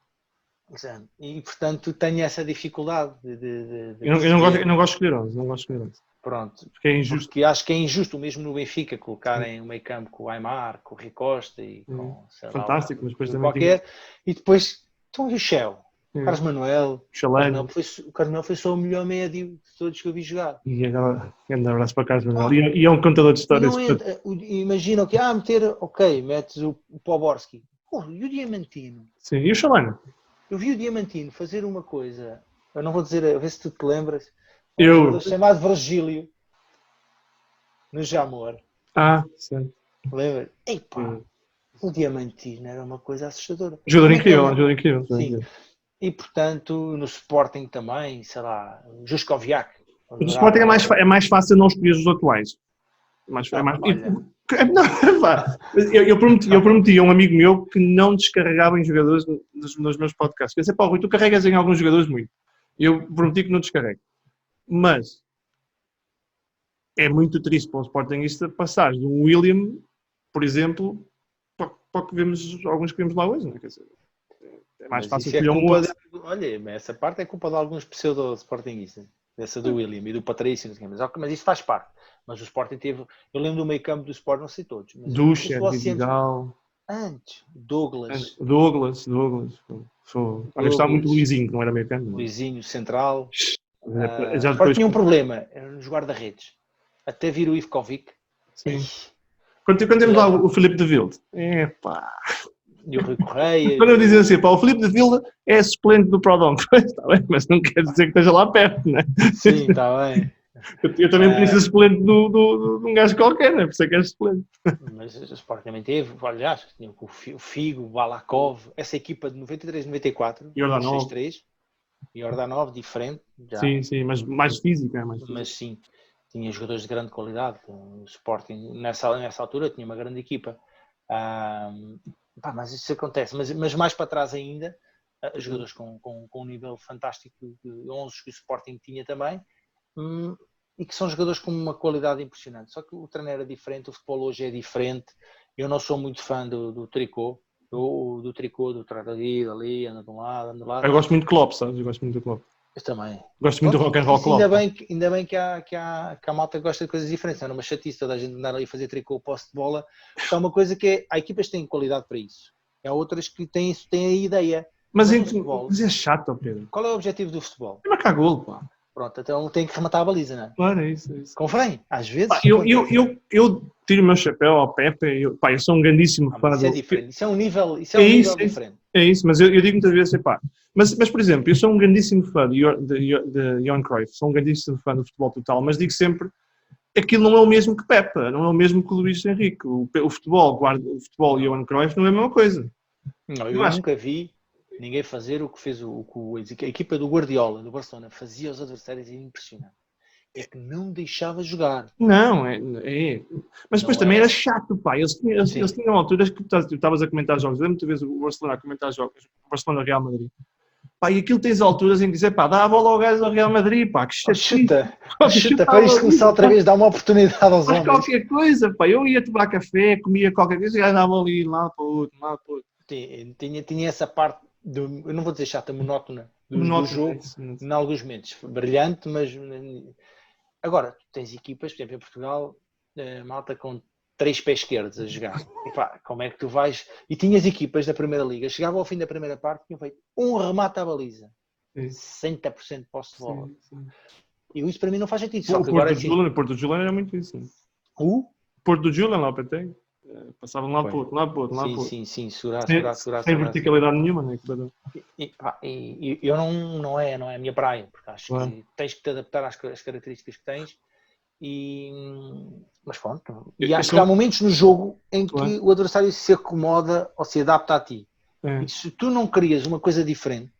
Exato. E portanto tenho essa dificuldade eu não gosto de escolher 11. Pronto. Porque é injusto. Porque acho que é injusto mesmo no Benfica colocarem o meio campo com o Aimar, com o Rui Costa e com fantástico, mas depois também qualquer. E depois Então, e o Shell? O Carlos Manuel. O Chalano. Carlos Manuel foi só o melhor médio de todos que eu vi jogar. E agora, grande abraço para Carlos Manuel. E é um contador de E histórias. não entra, imagina que, metes o Poborski. E o Diamantino? Sim, e o Chalano? Eu vi o Diamantino fazer uma coisa, eu não vou dizer, a ver se tu te lembras, um Eu. jogador chamado Virgílio, no Jamor. Sim. Lembra? Epá, o Diamantino era uma coisa assustadora. Jogador Como é que ele incrível, jogador incrível. Sim. E portanto, no Sporting também, sei lá, o Juskoviak. O do Sporting é mais fácil não escolher os atuais. É mais... Olha. Não, pá. Eu prometi a um amigo meu que não descarregava em jogadores nos meus podcasts. Eu disse, pá, Rui, tu carregas em alguns jogadores muito. Eu prometi que não descarrego. Mas é muito triste para o Sportingista passar de um William, por exemplo, para o que vemos, alguns que vemos lá hoje, não é? Quer dizer, é mais fácil escolher um outro. Olha, essa parte é culpa de alguns pseudo-sportinguistas. Essa do William e do Patrício, mas isso faz parte. Mas o Sporting teve. Eu lembro do meio campo do Sporting, não sei todos. Ducha, Vidigal. Antes, Douglas. Eu gostava muito do Luizinho, que não era meio campo. Luizinho, central. Já depois tinha um problema, era nos guarda-redes. Até vir o Ivkovic. Sim. Quando temos lá o Filipe de Vilde. Epá. E o Rui Correia. Quando eu dizia assim, pá, o Filipe de Vilde é suplente do Prodom. Está bem, mas não quer dizer que esteja lá perto, não é? Sim, está bem. Eu também podia ser suplente de um gajo qualquer, não é? Por isso é que és suplente. Mas o Sporting também teve, aliás, tinha o Figo, o Balakov, essa equipa de 93, 94, Jordanov. 6-3, e Jordanov, diferente. Já. Sim, mas mais física. Mas sim, tinha jogadores de grande qualidade. O Sporting, nessa altura, tinha uma grande equipa. Mas isso acontece. Mas mais para trás ainda, jogadores com um nível fantástico de 11 que o Sporting tinha também. E que são jogadores com uma qualidade impressionante. Só que o treino era diferente, o futebol hoje é diferente. Eu não sou muito fã do tricô. Do tricô, do ali, anda de um lado, anda de lado. Eu gosto muito de Klopp, sabes? Eu gosto muito do Klopp. Eu também. Gosto muito do rock and roll Klopp. Ainda bem que a malta gosta de coisas diferentes. Não é uma chatice toda a gente andar ali a fazer tricô, posse de bola. Porque é uma coisa que é... Há equipas que têm qualidade para isso. Há outras que têm a ideia. Mas é chato, Pedro. Qual é o objetivo do futebol? É marcar golo, pá. Pronto, então tem que rematar a baliza, não é? Claro, é isso. Convém, às vezes. Pá, eu tiro o meu chapéu ao Pepe. Eu sou um grandíssimo fã Isso é diferente. Isso é um nível diferente. É isso, mas eu digo muitas vezes, pá. Mas, por exemplo, eu sou um grandíssimo fã de Johan Cruyff. Sou um grandíssimo fã do futebol total. Mas digo sempre que aquilo não é o mesmo que Pepe. Não é o mesmo que o Luís Henrique. O futebol e Johan Cruyff não é a mesma coisa. Não, eu nunca vi ninguém fazer o que fez a equipa do Guardiola, do Barcelona, fazia aos adversários, é impressionante. É que não deixava jogar. Não, mas depois também era chato, pá. Eles tinham alturas que tu estavas a comentar jogos. Lembro-te vezes o Barcelona a comentar jogos, o Barcelona Real Madrid. Pá, e aquilo tens alturas em que dizer, pá, dá a bola ao gajo do Real Madrid, pá, que chuta para isto começar outra vez, dá uma oportunidade aos homens. Qualquer coisa, pá, eu ia tomar café, comia qualquer coisa e andava ali, lá para o outro. Tinha essa parte, eu não vou dizer chata, monótona do jogo, em alguns momentos, brilhante, mas agora, tu tens equipas, por exemplo, em Portugal, malta com 3 pés esquerdos a jogar. E pá, como é que tu vais? E tinhas equipas da Primeira Liga, chegava ao fim da primeira parte, tinham feito um remate à baliza. 60% de posse de bola. E isso para mim não faz sentido. Só que agora o Porto do Julian era muito isso. O Porto do Julian lá para ter. Passavam lá para o outro. Sim, segurar. Sem verticalidade nenhuma, né? E eu não é a minha praia, porque acho que tens que te adaptar às características que tens. Mas pronto. E acho que há momentos no jogo em que o adversário se acomoda ou se adapta a ti. E se tu não crias uma coisa diferente,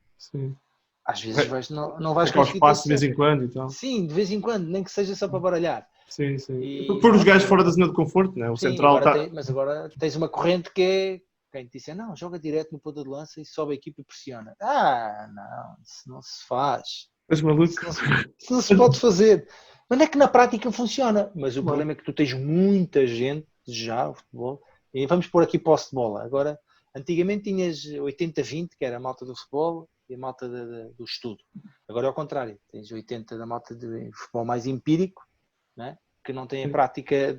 às vezes não vais conseguir. Espaço de vez em quando e tal. Sim, de vez em quando, nem que seja só para baralhar. Sim. Por os gajos fora da zona de conforto, né? O central está. Mas agora tens uma corrente que é. Quem te disse, não, joga direto no ponta de lança e sobe a equipa e pressiona. Não, isso não se faz. És maluco? Isso não se pode fazer. Mas não é que na prática funciona. Mas o problema é que tu tens muita gente já, o futebol, e vamos pôr aqui posse de bola. Agora, antigamente tinhas 80-20, que era a malta do futebol e a malta do estudo. Agora é ao contrário. Tens 80 da malta de futebol mais empírico, né? Que não tem a prática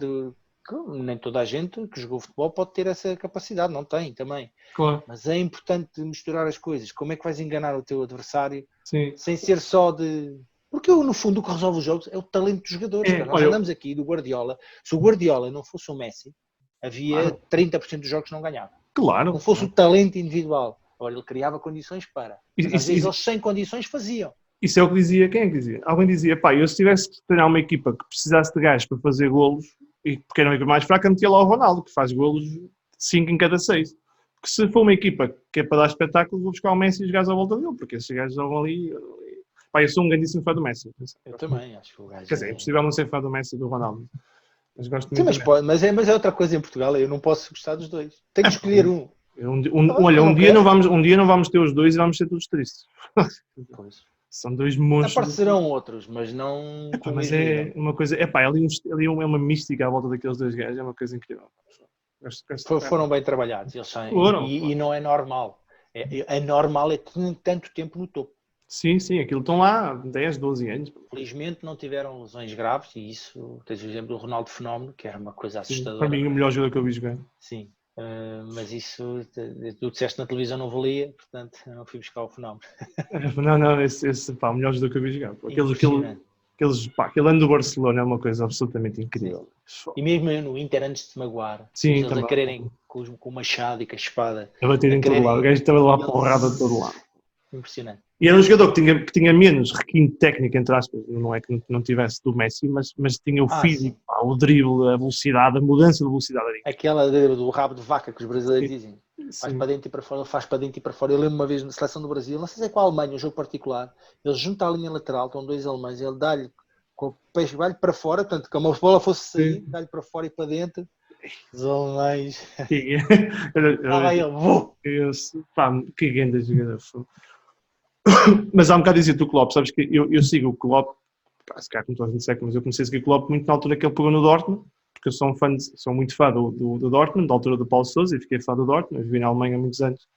porque nem toda a gente que jogou futebol pode ter essa capacidade, não tem também. Claro, Mas é importante misturar as coisas. Como é que vais enganar o teu adversário sim. sem ser só de... Porque no fundo o que resolve os jogos é o talento dos jogadores. Cara. Nós Olha, andamos aqui do Guardiola. Se o Guardiola não fosse o Messi, havia claro, 30% dos jogos que não ganhava. Não claro. fosse o talento individual. Agora ele criava condições para. Mas às Isso, vezes isso, eles sem condições faziam. isso é o que dizia, quem é que dizia? Alguém dizia, pá, eu se tivesse que treinar uma equipa que precisasse de gajos para fazer golos, e porque era uma equipa mais fraca, metia lá o Ronaldo, que faz golos 5 em cada 6. Porque se for uma equipa que é para dar espetáculo, vou buscar o Messi e os gajos à volta dele, porque esses gajos jogam ali. Pá, eu sou um grandíssimo fã do Messi. Eu também, acho que o gajo Quer dizer, é impossível não ser fã do Messi e do Ronaldo. Mas gosto Sim, muito do Messi. mas é outra coisa em Portugal, eu não posso gostar dos dois. Tenho que escolher um. Olha, Eu não um dia não vamos ter os dois e vamos ser todos tristes. Pois. São dois monstros. Aparecerão outros, mas não com o Mas mesmo é nível. uma coisa. Ali é uma mística à volta daqueles dois gajos, é uma coisa incrível. Foram bem trabalhados, eles são, Foram. e não é normal. É normal é ter tanto tempo no topo. Sim, aquilo estão lá há 10, 12 anos. Felizmente não tiveram lesões graves e isso, tens o exemplo do Ronaldo Fenómeno, que era uma coisa Sim, assustadora. para mim, o melhor jogador que eu vi jogar. Sim, mas isso, tu disseste na televisão não valia, portanto não fui buscar o Fenómeno. Não, esse pá, o melhor jogador que eu vi jogar. Aquele ano do Barcelona é uma coisa absolutamente incrível. E mesmo no Inter, antes de se maguar, Sim, eles também. a quererem com o machado e com a espada, A bater em todo lado. O gajo estava lá porrada de todo lado. Impressionante. E era um jogador que tinha menos requinte técnico, entre aspas, não é que não tivesse do Messi, mas tinha o físico, pá, o drible, a velocidade, a mudança de velocidade. Aquela do rabo de vaca que os brasileiros dizem. Faz para dentro e para fora, ele faz para dentro e para fora. Eu lembro uma vez na seleção do Brasil, não sei se é com a Alemanha, um jogo particular, ele junta a linha lateral, estão dois alemães, ele dá-lhe com o peixe, vai-lhe para fora, portanto, como a bola fosse sair, dá-lhe para fora e para dentro. Os alemães. Estava aí ele, vou! Que grande jogador foi. Mas há um bocado a dizer do Klopp, sabes que eu sigo o Klopp, se calhar como todos me disseram, mas eu comecei a seguir o Klopp muito na altura que ele pegou no Dortmund, porque eu sou muito fã do Dortmund, da altura do Paulo Sousa, e fiquei fã do Dortmund, eu vivi na Alemanha há muitos anos,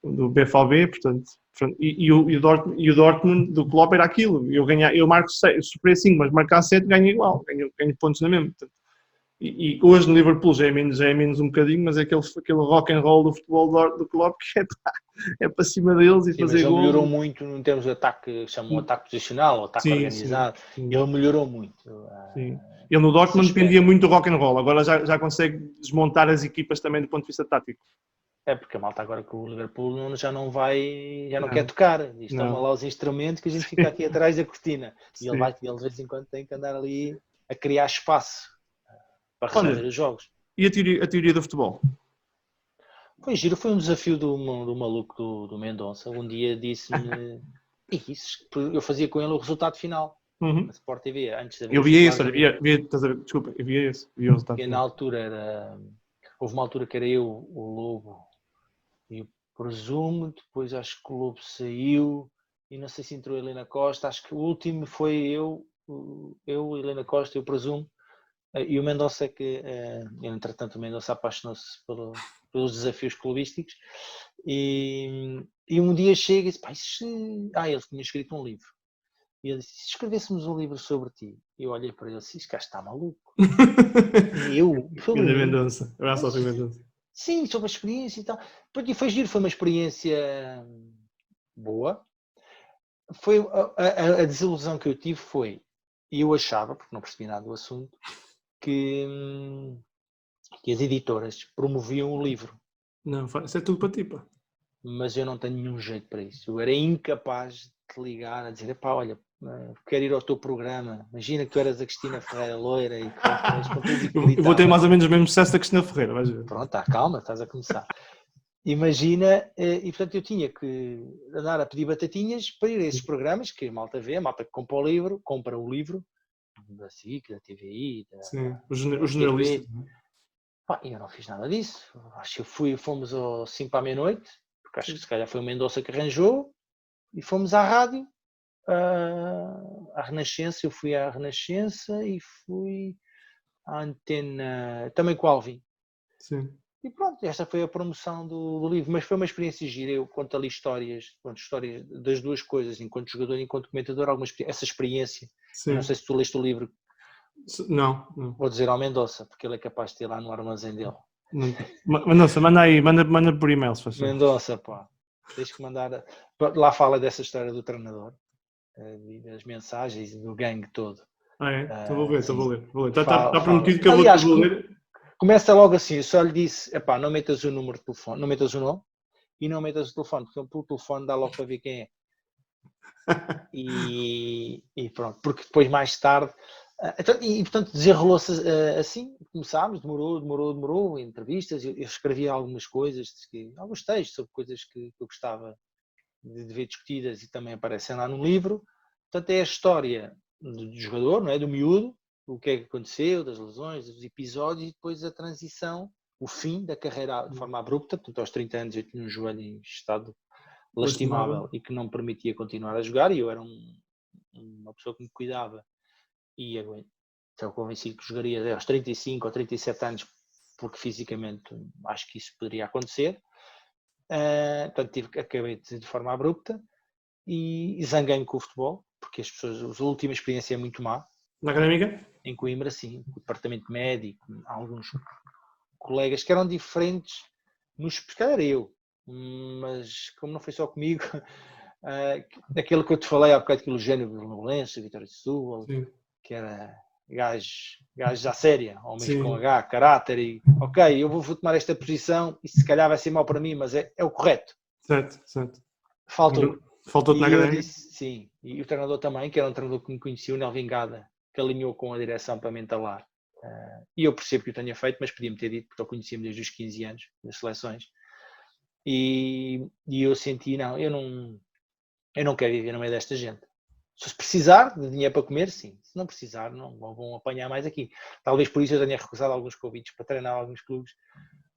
do BVB, portanto, e o Dortmund do Klopp era aquilo, eu marco 6, sofri 5, mas marcar 7 ganho igual, ganho pontos na mesma, portanto. E hoje no Liverpool já é menos um bocadinho, mas é aquele rock and roll do futebol do Klopp que é para cima deles e fazer gols. Ele melhorou gols. muito em termos de ataque, chamam ataque posicional, ou ataque organizado. Sim. Ele melhorou muito. Sim. Ele no Dortmund dependia muito do rock and roll, agora já consegue desmontar as equipas também do ponto de vista tático. É porque a malta agora com o Liverpool já não quer tocar. Estão lá os instrumentos que a gente fica aqui atrás da cortina. E ele de vez em quando tem que andar ali a criar espaço para resolver os jogos. E a teoria do futebol? Foi giro, foi um desafio do maluco do Mendonça. Um dia disse-me eu fazia com ele o resultado final na Sport TV, antes de eu via isso, desculpa, eu via esse. E na altura houve uma altura que era eu, o Lobo e o Presumo, depois acho que o Lobo saiu e não sei se entrou a Helena Costa, acho que o último foi eu, Helena Costa e o Presumo. E o Mendonça que, entretanto, o Mendonça apaixonou-se pelos desafios clubísticos e um dia chega e disse, ele tinha escrito um livro. E ele disse, se escrevêssemos um livro sobre ti, eu olhei para ele e disse, este gajo está maluco. E eu falei, Mendonça, abraço ao Mendonça. Sim, sobre a experiência e tal. Porque foi giro, foi uma experiência boa. Foi a desilusão que eu tive foi, e eu achava, porque não percebi nada do assunto, que as editoras promoviam o livro. Não, isso é tudo para ti, pá. Mas eu não tenho nenhum jeito para isso. Eu era incapaz de te ligar a dizer, olha, quero ir ao teu programa. Imagina que tu eras a Cristina Ferreira loira e que eu vou ter mais ou menos o mesmo sucesso da Cristina Ferreira, vais ver. Pronto, calma, estás a começar. Imagina, e portanto eu tinha que andar a pedir batatinhas para ir a esses programas que a malta vê, a malta que compra o livro, da SIC, da TVI, os jornalistas. E eu não fiz nada disso. Acho que fomos ao 5 para a meia-noite, porque acho que se calhar foi o Mendonça que arranjou, e fomos à rádio, à Renascença. Eu fui à Renascença e fui à Antena, também com o Alvin. Sim. E pronto, esta foi a promoção do livro, mas foi uma experiência gira. Eu conto ali histórias das duas coisas, enquanto jogador e enquanto comentador, essa experiência. Não sei se tu leste o livro. Não. Vou dizer ao Mendonça, porque ele é capaz de ter lá no armazém dele. Mendonça, manda aí, manda por e-mail, se faz favor. Mendonça, pá, tens que mandar. Lá fala dessa história do treinador, e das mensagens e do gangue todo. É? Então vou ver. Está Fala. prometido que eu Aliás, vou ler. começa logo assim, eu só lhe disse, epá, não metas o número de telefone, não metas o nome e não metas o telefone, porque pelo telefone dá logo para ver quem é. E pronto, porque depois mais tarde, portanto desenrolou-se assim, começámos, demorou, entrevistas, eu escrevia algumas coisas, alguns textos sobre coisas que eu gostava de ver discutidas e também aparecem lá no livro. Portanto, é a história do jogador, não é? Do miúdo, o que é que aconteceu, das lesões, dos episódios e depois a transição, o fim da carreira de forma abrupta. Portanto, aos 30 anos eu tinha um joelho em estado lastimável e que não me permitia continuar a jogar, e eu era uma pessoa que me cuidava e estou convencido que jogaria aos 35 ou 37 anos, porque fisicamente acho que isso poderia acontecer. Portanto, acabei de forma abrupta e zanguei-me com o futebol, porque as pessoas, a última experiência é muito má. Na Académica? Em Coimbra, sim, o departamento médico, alguns colegas que eram diferentes, se calhar era eu, mas como não foi só comigo, aquele que eu te falei há bocado, aquele Eugênio Belenense, Vitória de Setúbal, que era gajos à séria, homens com H, caráter, e ok, eu vou tomar esta posição e se calhar vai ser mau para mim, mas é o correto. Certo. Faltou-te na Académica? Sim, e o treinador também, que era um treinador que me conhecia, o Nelvin Gada, que alinhou com a direção para me entalar. E eu percebo que o tenha feito, mas podia-me ter dito, porque eu conhecia-me desde os 15 anos, nas seleções. E eu senti, eu não quero viver no meio desta gente. Se precisar de dinheiro para comer, sim. Se não precisar, não vão apanhar mais aqui. Talvez por isso eu tenha recusado alguns convites para treinar alguns clubes,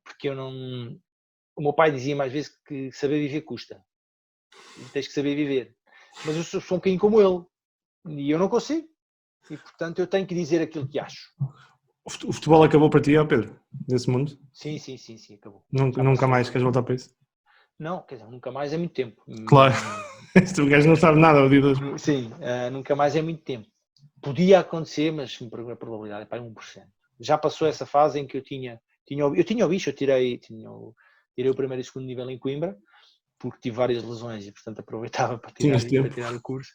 porque eu não... O meu pai dizia mais vezes que saber viver custa. E tens que saber viver. Mas eu sou um bocadinho como ele. E eu não consigo. E, portanto, eu tenho que dizer aquilo que acho. O futebol acabou para ti, Pedro? Nesse mundo? Sim, acabou. Nunca mais queres voltar para isso? Não, quer dizer, nunca mais é muito tempo. Claro. O gajo não sabe nada ao dia de hoje. Sim, nunca mais é muito tempo. Podia acontecer, mas a probabilidade é para 1%. Já passou essa fase em que eu tinha o bicho, eu tirei o primeiro e segundo nível em Coimbra, porque tive várias lesões e, portanto, aproveitava para tirar o curso.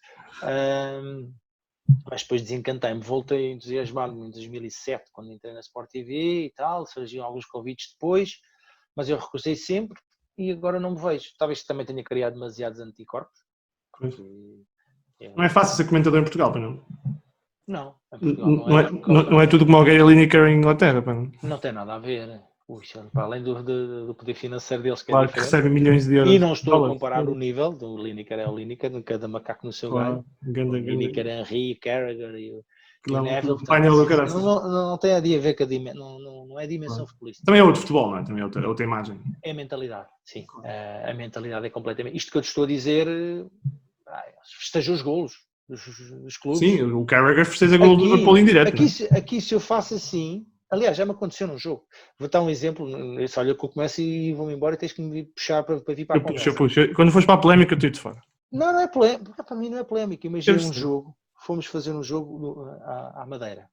Mas depois desencantei-me, voltei a entusiasmar-me em 2007, quando entrei na Sport TV e tal, surgiam alguns convites depois, mas eu recusei sempre e agora não me vejo. Talvez também tenha criado demasiados anticorpos. Não é fácil ser comentador em Portugal, não? Não, não é tudo como o Gary Lineker em Inglaterra, não? Não tem nada a ver. Para além do poder financeiro deles, que claro, é diferente. Que recebe milhões de euros. E não estou a comparar o nível do Lineker, é o Lineker, de cada macaco no seu galho. O Lineker, Henry, Carragher e o Neville. Não tem a ver com a dimensão, não é dimensão futebolística. Também é outro futebol, não é? Também é outra imagem. É a mentalidade, sim. A mentalidade é completamente... Isto que eu te estou a dizer, festeja os golos dos clubes. Sim, o Carragher festeja golos do Liverpool em direto. Aqui se eu faço assim... Aliás, já me aconteceu num jogo. Vou dar um exemplo. Olha, que eu começo e vou-me embora e tens que me puxar para vir para a conversa. Puxa. Quando fores para a polémica, eu te fora. Não é polémica. Para mim não é polémica. Imagina um jogo. Fomos fazer um jogo à Madeira.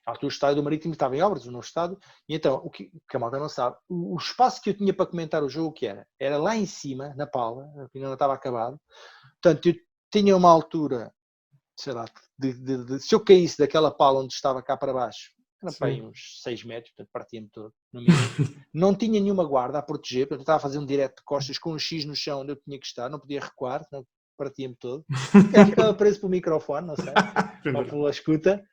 À altura o estádio do Marítimo estava em obras, o novo estádio. E então, o que a malta não sabe, o espaço que eu tinha para comentar o jogo, o que era? Era lá em cima, na pala, ainda não estava acabado. Portanto, eu tinha uma altura, sei lá, se eu caísse daquela pala onde estava cá para baixo, era para aí uns 6 metros, portanto partia-me todo. Não tinha nenhuma guarda a proteger, portanto eu estava a fazer um direto de costas com um X no chão onde eu tinha que estar, não podia recuar, não partia-me todo. Eu ficava preso pelo microfone, não sei, ou pela escuta.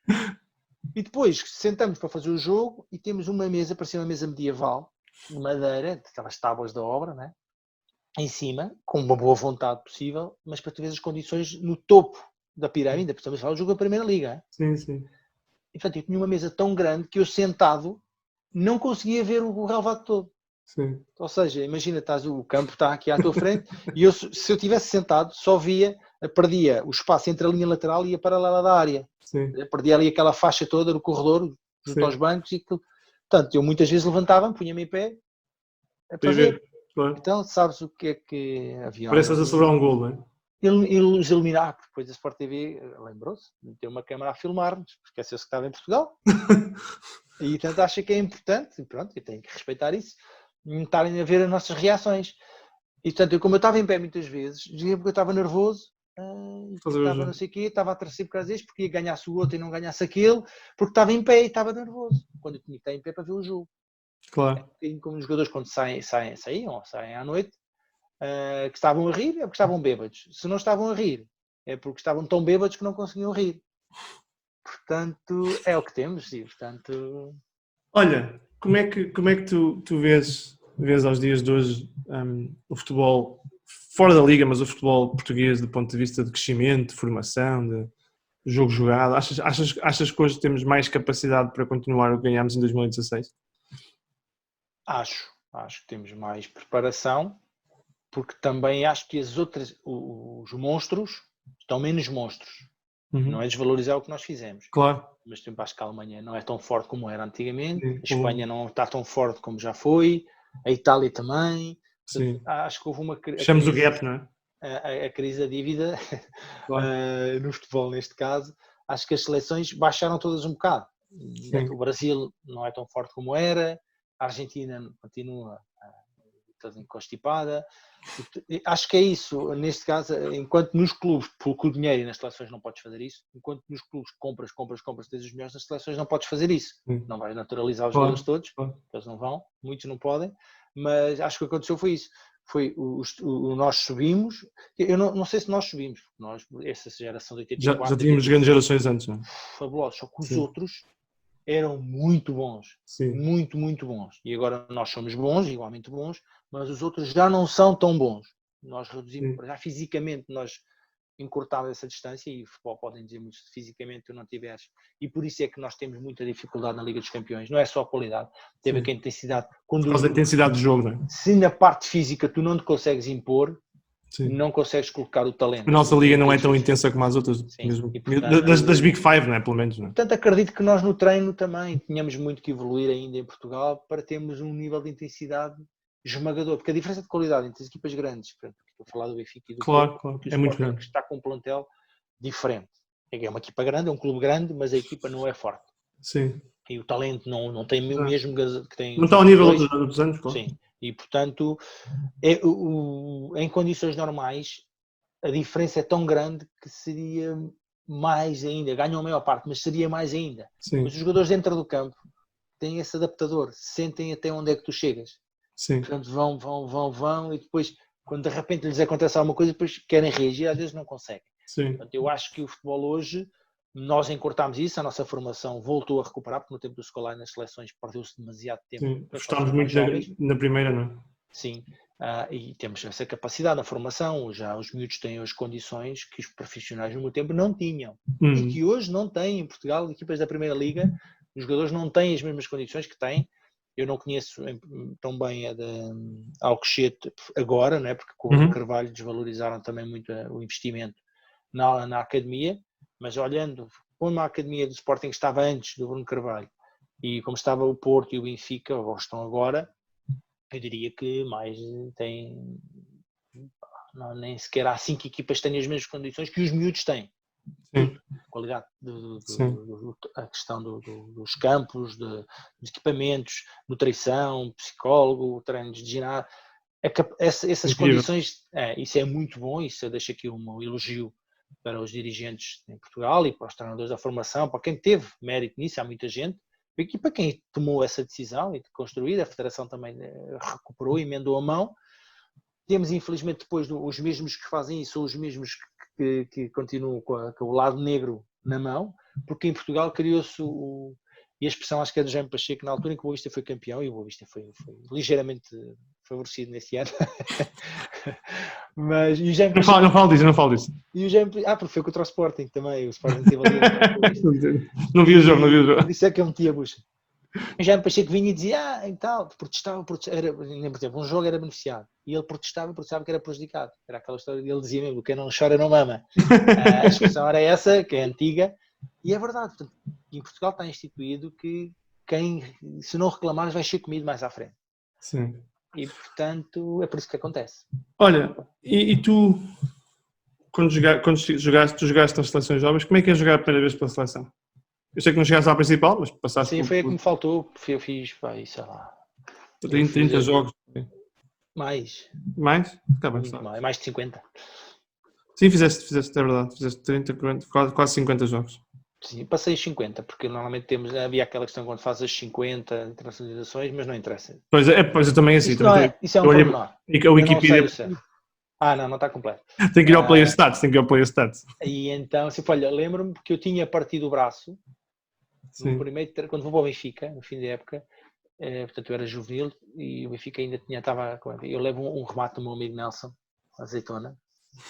E depois sentamos para fazer o jogo e temos uma mesa, parecia uma mesa medieval, de madeira, aquelas tábuas da obra, né? Em cima, com uma boa vontade possível, mas para tu ver as condições no topo da pirâmide, porque estamos a falar do jogo da Primeira Liga. Sim. E, portanto, eu tinha uma mesa tão grande que eu sentado não conseguia ver o relvado todo. Sim. Ou seja, imagina, o campo está aqui à tua frente e eu, se eu tivesse sentado, perdia o espaço entre a linha lateral e a paralela da área. Sim. Perdia ali aquela faixa toda no corredor, junto aos bancos. Portanto, eu muitas vezes levantava-me, punha-me em pé a fazer. Claro. Então, sabes o que é que havia? Parece a celebrar um gol, não é? Eles eliminaram, porque depois a Sport TV lembrou-se, meteu uma câmara a filmar-nos, esqueceu-se que estava em Portugal. E portanto acho que é importante, pronto, eu tenho que respeitar isso, estarem a ver as nossas reações. E portanto, como eu estava em pé muitas vezes, dizia porque eu estava nervoso, estava não sei o quê, estava a torcer por causa disso, porque ia ganhar-se o outro e não ganhasse aquele, porque estava em pé e estava nervoso, quando eu tinha que estar em pé para ver o jogo. Claro. Como os jogadores quando saem à noite, que estavam a rir, é porque estavam bêbados. Se não estavam a rir, é porque estavam tão bêbados que não conseguiam rir. Portanto, é o que temos, e portanto... Olha, como é que tu vês aos dias de hoje o futebol fora da liga, mas o futebol português do ponto de vista de crescimento, de formação, de jogo jogado? Achas que hoje temos mais capacidade para continuar o que ganhámos em 2016? Acho que temos mais preparação, porque também acho que os monstros estão menos monstros. Não é desvalorizar o que nós fizemos. Claro. Mas tempo, acho que a Alemanha não é tão forte como era antigamente, Sim. a Espanha não está tão forte como já foi, a Itália também. Sim. Acho que houve uma crise. Fechamos o gap, não é? A crise da dívida, claro. No futebol neste caso, acho que as seleções baixaram todas um bocado. Sim. O Brasil não é tão forte como era, a Argentina continua toda constipada. Acho que é isso, neste caso, enquanto nos clubes, porque o dinheiro e nas seleções não podes fazer isso, enquanto nos clubes compras, tens os melhores, nas seleções não podes fazer isso. Não vais naturalizar os jogadores todos, eles não vão, muitos não podem, mas acho que o que aconteceu foi isso. Nós subimos, eu não sei se nós subimos, porque essa geração de 84... Já tínhamos grandes gerações antes, não é? Fabulosos, só que os outros eram muito bons. Sim. Muito, muito bons. E agora nós somos bons, igualmente bons, mas os outros já não são tão bons. Nós reduzimos, já fisicamente nós encurtámos essa distância, e o futebol podem dizer muito se fisicamente tu não tiveres. E por isso é que nós temos muita dificuldade na Liga dos Campeões. Não é só a qualidade, teve a intensidade. Por causa da intensidade do jogo, não é? Se na parte física tu não te consegues impor, sim, não consegues colocar o talento. A nossa liga não é tão intensa como as outras, mesmo. E, portanto, das Big Five, não é? Pelo menos. Não é? Portanto, acredito que nós no treino também tínhamos muito que evoluir ainda em Portugal para termos um nível de intensidade esmagador, porque a diferença de qualidade entre as equipas grandes, estou a falar do Benfica e do Porto, claro, que o é muito Sporting grande. está com um plantel diferente. É uma equipa grande, é um clube grande, mas a equipa não é forte. Sim. E o talento não tem o mesmo que tem. Não está ao nível dos outros anos, claro. Sim. E, portanto, em condições normais, a diferença é tão grande que seria mais ainda, ganham a maior parte, mas seria mais ainda. Sim. Mas os jogadores dentro do campo têm esse adaptador, sentem até onde é que tu chegas. Sim. Portanto, vão, e depois, quando de repente lhes acontece alguma coisa, depois querem reagir, às vezes não conseguem. Sim. Portanto, eu acho que o futebol hoje, nós encurtámos isso, a nossa formação voltou a recuperar, porque no tempo do Scolari nas seleções perdeu-se demasiado tempo. Sim, gostámos muito na primeira, não é? Sim, e temos essa capacidade na formação, já os miúdos têm as condições que os profissionais no meu tempo não tinham, e que hoje não têm em Portugal, equipas da Primeira Liga, os jogadores não têm as mesmas condições que têm. Eu não conheço tão bem a de Alcochete agora, não é? Porque com o Carvalho desvalorizaram também muito o investimento na academia, mas olhando como a academia do Sporting estava antes do Bruno Carvalho e como estava o Porto e o Benfica, ou estão agora, eu diria que mais tem, nem sequer há 5 equipas que têm as mesmas condições que os miúdos têm. Sim. A qualidade, a questão dos campos, dos equipamentos, nutrição, psicólogo, treinos de ginásio, essas condições, isso é muito bom, isso deixa aqui um elogio para os dirigentes em Portugal e para os treinadores da formação, para quem teve mérito nisso, há muita gente, e para quem tomou essa decisão e de construir, a Federação também recuperou, emendou a mão. Temos, infelizmente, depois os mesmos que fazem isso, são os mesmos que continuam com o lado negro na mão, porque em Portugal criou-se e a expressão, acho que é do Jaime Pacheco, na altura em que o Boa Vista foi campeão, e o Boa Vista foi ligeiramente favorecido nesse ano. Mas, e o Jaime Pacheco, não falo disso. E o Jaime, porque foi contra o Sporting também, o Sporting teve ali. Não vi o jogo. Por isso é que eu meti a bucha. O Jaime Pacheco vinha e dizia, e tal, protestava, por exemplo, um jogo era beneficiado, e ele protestava que era prejudicado. Era aquela história de ele dizia mesmo, quem não chora não mama. A expressão era essa, que é antiga, e é verdade. Portanto, em Portugal está instituído que quem, se não reclamares, vai ser comido mais à frente. Sim. E, portanto, é por isso que acontece. Olha, e tu, tu jogaste nas seleções jovens, como é que é jogar a primeira vez pela seleção? Eu sei que não chegaste à principal, mas passaste Sim, foi a que me faltou. Eu fiz, pá, sei lá. 30 jogos. Mais. Mais? Tá bem, Muito mais de 50. Sim, fizeste, é verdade. Fizeste 30, 40, quase 50 jogos. Sim, passei os 50, porque normalmente havia aquela questão quando fazes as 50 internacionalizações, mas não interessa. Pois eu também assim. Isso, não é, isso é um pormenor. A Wikipedia. Não está completo. Tem que ir ao Player Stats, E então, assim, olha, lembro-me que eu tinha partido o braço no primeiro, quando vou para o Benfica, no fim da época, portanto eu era juvenil e o Benfica ainda estava. Eu levo um remate do meu amigo Nelson Azeitona,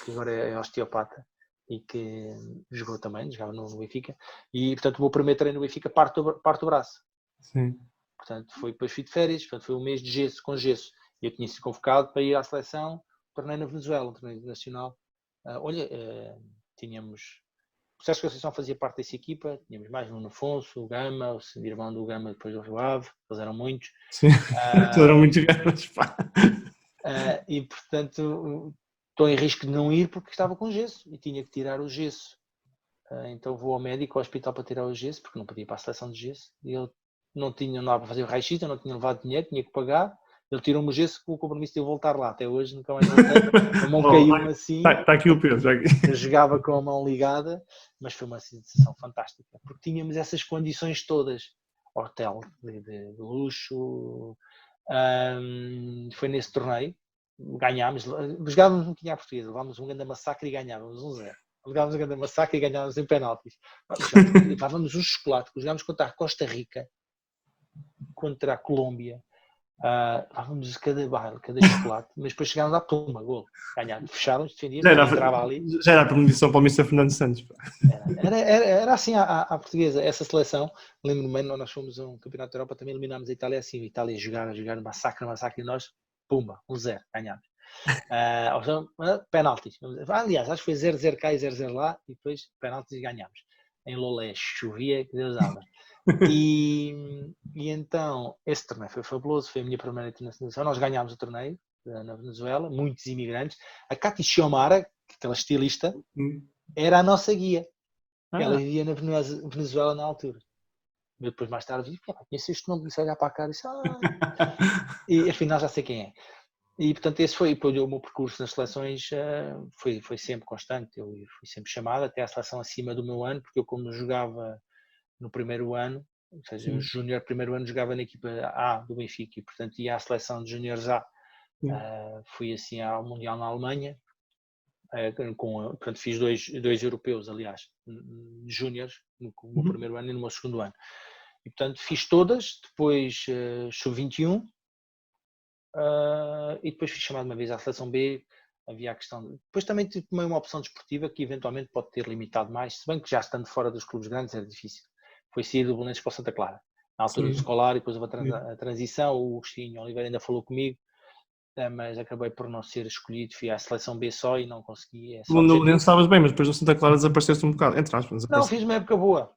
que agora é osteopata e que jogava no Benfica, e portanto o meu primeiro treino no Benfica parte o braço. Sim. Portanto, depois fui de férias, portanto foi um mês de gesso, com gesso, e eu tinha sido convocado para ir à seleção, torneio na Venezuela, um torneio nacional. Tínhamos, o Sérgio Conceição fazia parte dessa equipa, tínhamos mais Nuno Afonso, o Gama, o irmão do Gama depois do Rio Ave, eles eram muitos. Sim, eram muitos garotos, pá. E portanto estou em risco de não ir porque estava com gesso e tinha que tirar o gesso. Então vou ao médico, ao hospital para tirar o gesso, porque não podia ir para a seleção de gesso. E ele não dava para fazer o raio-x, eu não tinha levado dinheiro, tinha que pagar. Ele tirou-me o gesso com o compromisso de eu voltar lá. Até hoje nunca mais voltei. A mão caiu-me assim. Está aqui o peso. Eu jogava com a mão ligada, mas foi uma sensação fantástica, porque tínhamos essas condições todas. Hotel de luxo. Foi nesse torneio. Ganhámos. Jogávamos um bocadinho à portuguesa. Levámos um grande massacre e ganhávamos 1-0. Jogávamos um grande massacre e ganhávamos em penaltis. Levávamos um chocolate. Jogámos contra a Costa Rica, contra a Colômbia. Levávamos cada chocolate, mas depois chegámos à pumba, gol. Ganhámos, fecharam-nos, defendíamos, entrava ali. Já era a premonição para o Mr. Fernando Santos. Era assim à portuguesa, essa seleção. Lembro-me, nós fomos a um campeonato da Europa, também eliminámos a Itália assim. A Itália a jogar massacre, e nós, pumba, 1-0, ganhámos. Penaltis. Aliás, acho que foi 0-0 cá e 0-0 lá, e depois penaltis e ganhámos. Em Lolé, chovia, que Deus dava. E então, esse torneio foi fabuloso, foi a minha primeira internacionalização. Nós ganhámos o torneio na Venezuela, muitos imigrantes. A Cati Xiomara, aquela estilista, era a nossa guia. Ela vivia na Venezuela na altura. Eu depois, mais tarde, vi, conheci este nome, comecei a olhar para a cara e disse, e afinal já sei quem é. E portanto esse foi o meu percurso nas seleções, foi sempre constante. Eu fui sempre chamado até à seleção acima do meu ano, porque eu como jogava no primeiro ano, ou seja, o júnior primeiro ano jogava na equipa A do Benfica e portanto ia à seleção de júniores A. Fui assim ao Mundial na Alemanha, portanto fiz dois europeus, aliás, júniores, no meu primeiro ano e no meu segundo ano. E portanto fiz todas, depois sub-21, e depois fui chamado uma vez à seleção B. Havia a questão depois também tomei uma opção desportiva que eventualmente pode ter limitado mais, se bem que já estando fora dos clubes grandes era difícil. Foi sair do Belenenses para o Santa Clara, na altura do escolar, e depois houve a transição. O Agostinho Oliveira ainda falou comigo, mas acabei por não ser escolhido. Fui à seleção B só e não consegui. No Belenenses estavas bem, mas depois no Santa Clara desapareceste um bocado, entre aspas. Não, fiz uma época boa,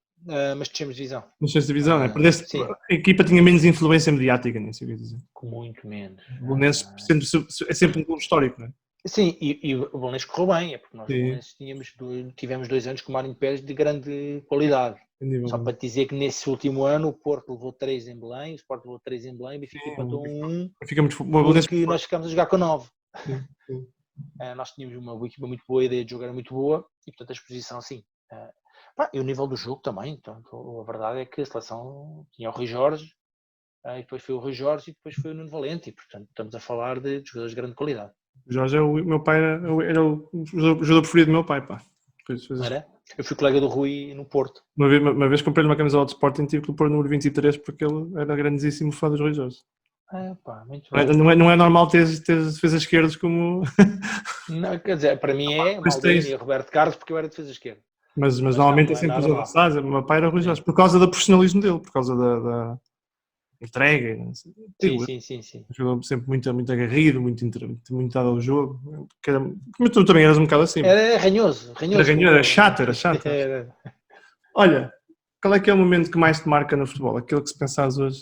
mas descemos divisão. Desceste divisão, né? Perdeste, a equipa tinha menos influência mediática, nem sei o que dizer. Com muito menos. O Belenenses é sempre um clube histórico, não é? Sim, e o Belenenses correu bem, porque nós tivemos 2 anos com o Mário Pérez de grande qualidade. Só para te dizer que nesse último ano o Porto levou 3 em Belém, o Sport levou 3 em Belém, o Benfica empatou 1, porque nós ficámos a jogar com 9. Nós tínhamos uma equipa muito boa, a ideia de jogar era muito boa, e portanto a exposição assim. E o nível do jogo também, então, a verdade é que a seleção tinha o Rui Jorge, e depois foi o Rui Jorge e depois foi o Nuno Valente, e portanto estamos a falar de jogadores de grande qualidade. O Jorge o meu pai era o jogador preferido do meu pai, pá. Era? Eu fui colega do Rui no Porto. Uma vez comprei-lhe uma camisola de Sporting e tive que lhe pôr o número 23 porque ele era grandíssimo fã dos Rui Jorge. Muito não é normal ter defesas esquerdas como... Não, quer dizer, para mim é Maldini e Roberto Carlos porque eu era defesa esquerda. Mas normalmente é sempre os avançados. O meu pai era Rui Jorge por causa do profissionalismo dele, por causa da entrega. Sim. Jogou sempre muito agarrido, muito dado ao jogo. Mas tu também eras um bocado assim. Era ranhoso. Era chato. Olha, qual é que é o momento que mais te marca no futebol? Aquilo que se pensares hoje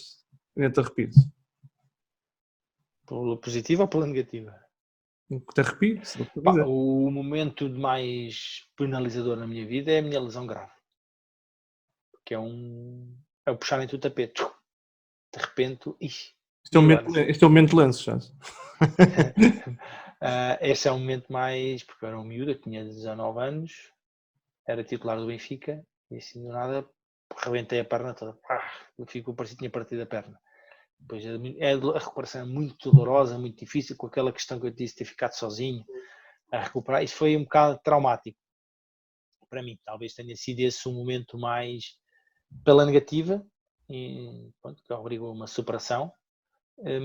ainda te arrepias? Pela positiva ou pela negativa? que te arrepio, se não te quiser. O momento mais penalizador na minha vida é a minha lesão grave. Que é o puxarem-te o tapete. De repente, Este é o momento lenço, já. Esse é o momento mais, porque eu era um miúdo, eu tinha 19 anos, era titular do Benfica, e assim do nada rebentei a perna toda. Eu parecia que tinha partido a perna. Depois a recuperação é muito dolorosa, muito difícil, com aquela questão que eu disse, ter ficado sozinho a recuperar. Isso foi um bocado traumático para mim. Talvez tenha sido esse o momento mais pela negativa, e, pronto, que obrigou uma superação,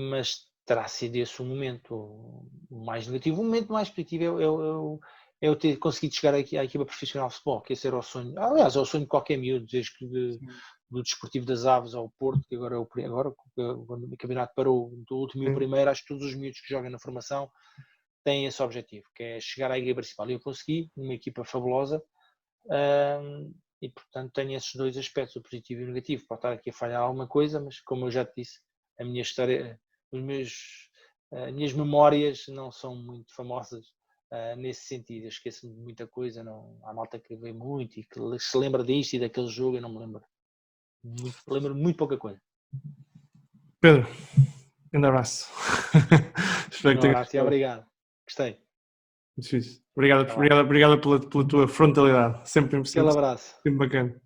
mas terá sido esse o momento mais negativo. O momento mais positivo é eu ter conseguido chegar aqui à equipa profissional de futebol, que esse era o sonho. Aliás, é o sonho de qualquer miúdo, desde que do Desportivo das Aves ao Porto, que agora quando o campeonato parou, do último e o primeiro, acho que todos os miúdos que jogam na formação têm esse objetivo, que é chegar à equipa principal. E eu consegui, numa equipa fabulosa, e portanto tenho esses dois aspectos, o positivo e o negativo. Pode estar aqui a falhar alguma coisa, mas como eu já te disse, a minha história, as minhas memórias não são muito famosas nesse sentido. Eu esqueço-me de muita coisa, não, há malta que vê muito e que se lembra disto e daquele jogo, eu não me lembro. Lembro muito pouca coisa. Pedro, grande abraço. Espero que tenhas gostado. Obrigado. Gostei. Muito difícil. Obrigado pela tua frontalidade. Sempre Aquele abraço. Sempre bacana.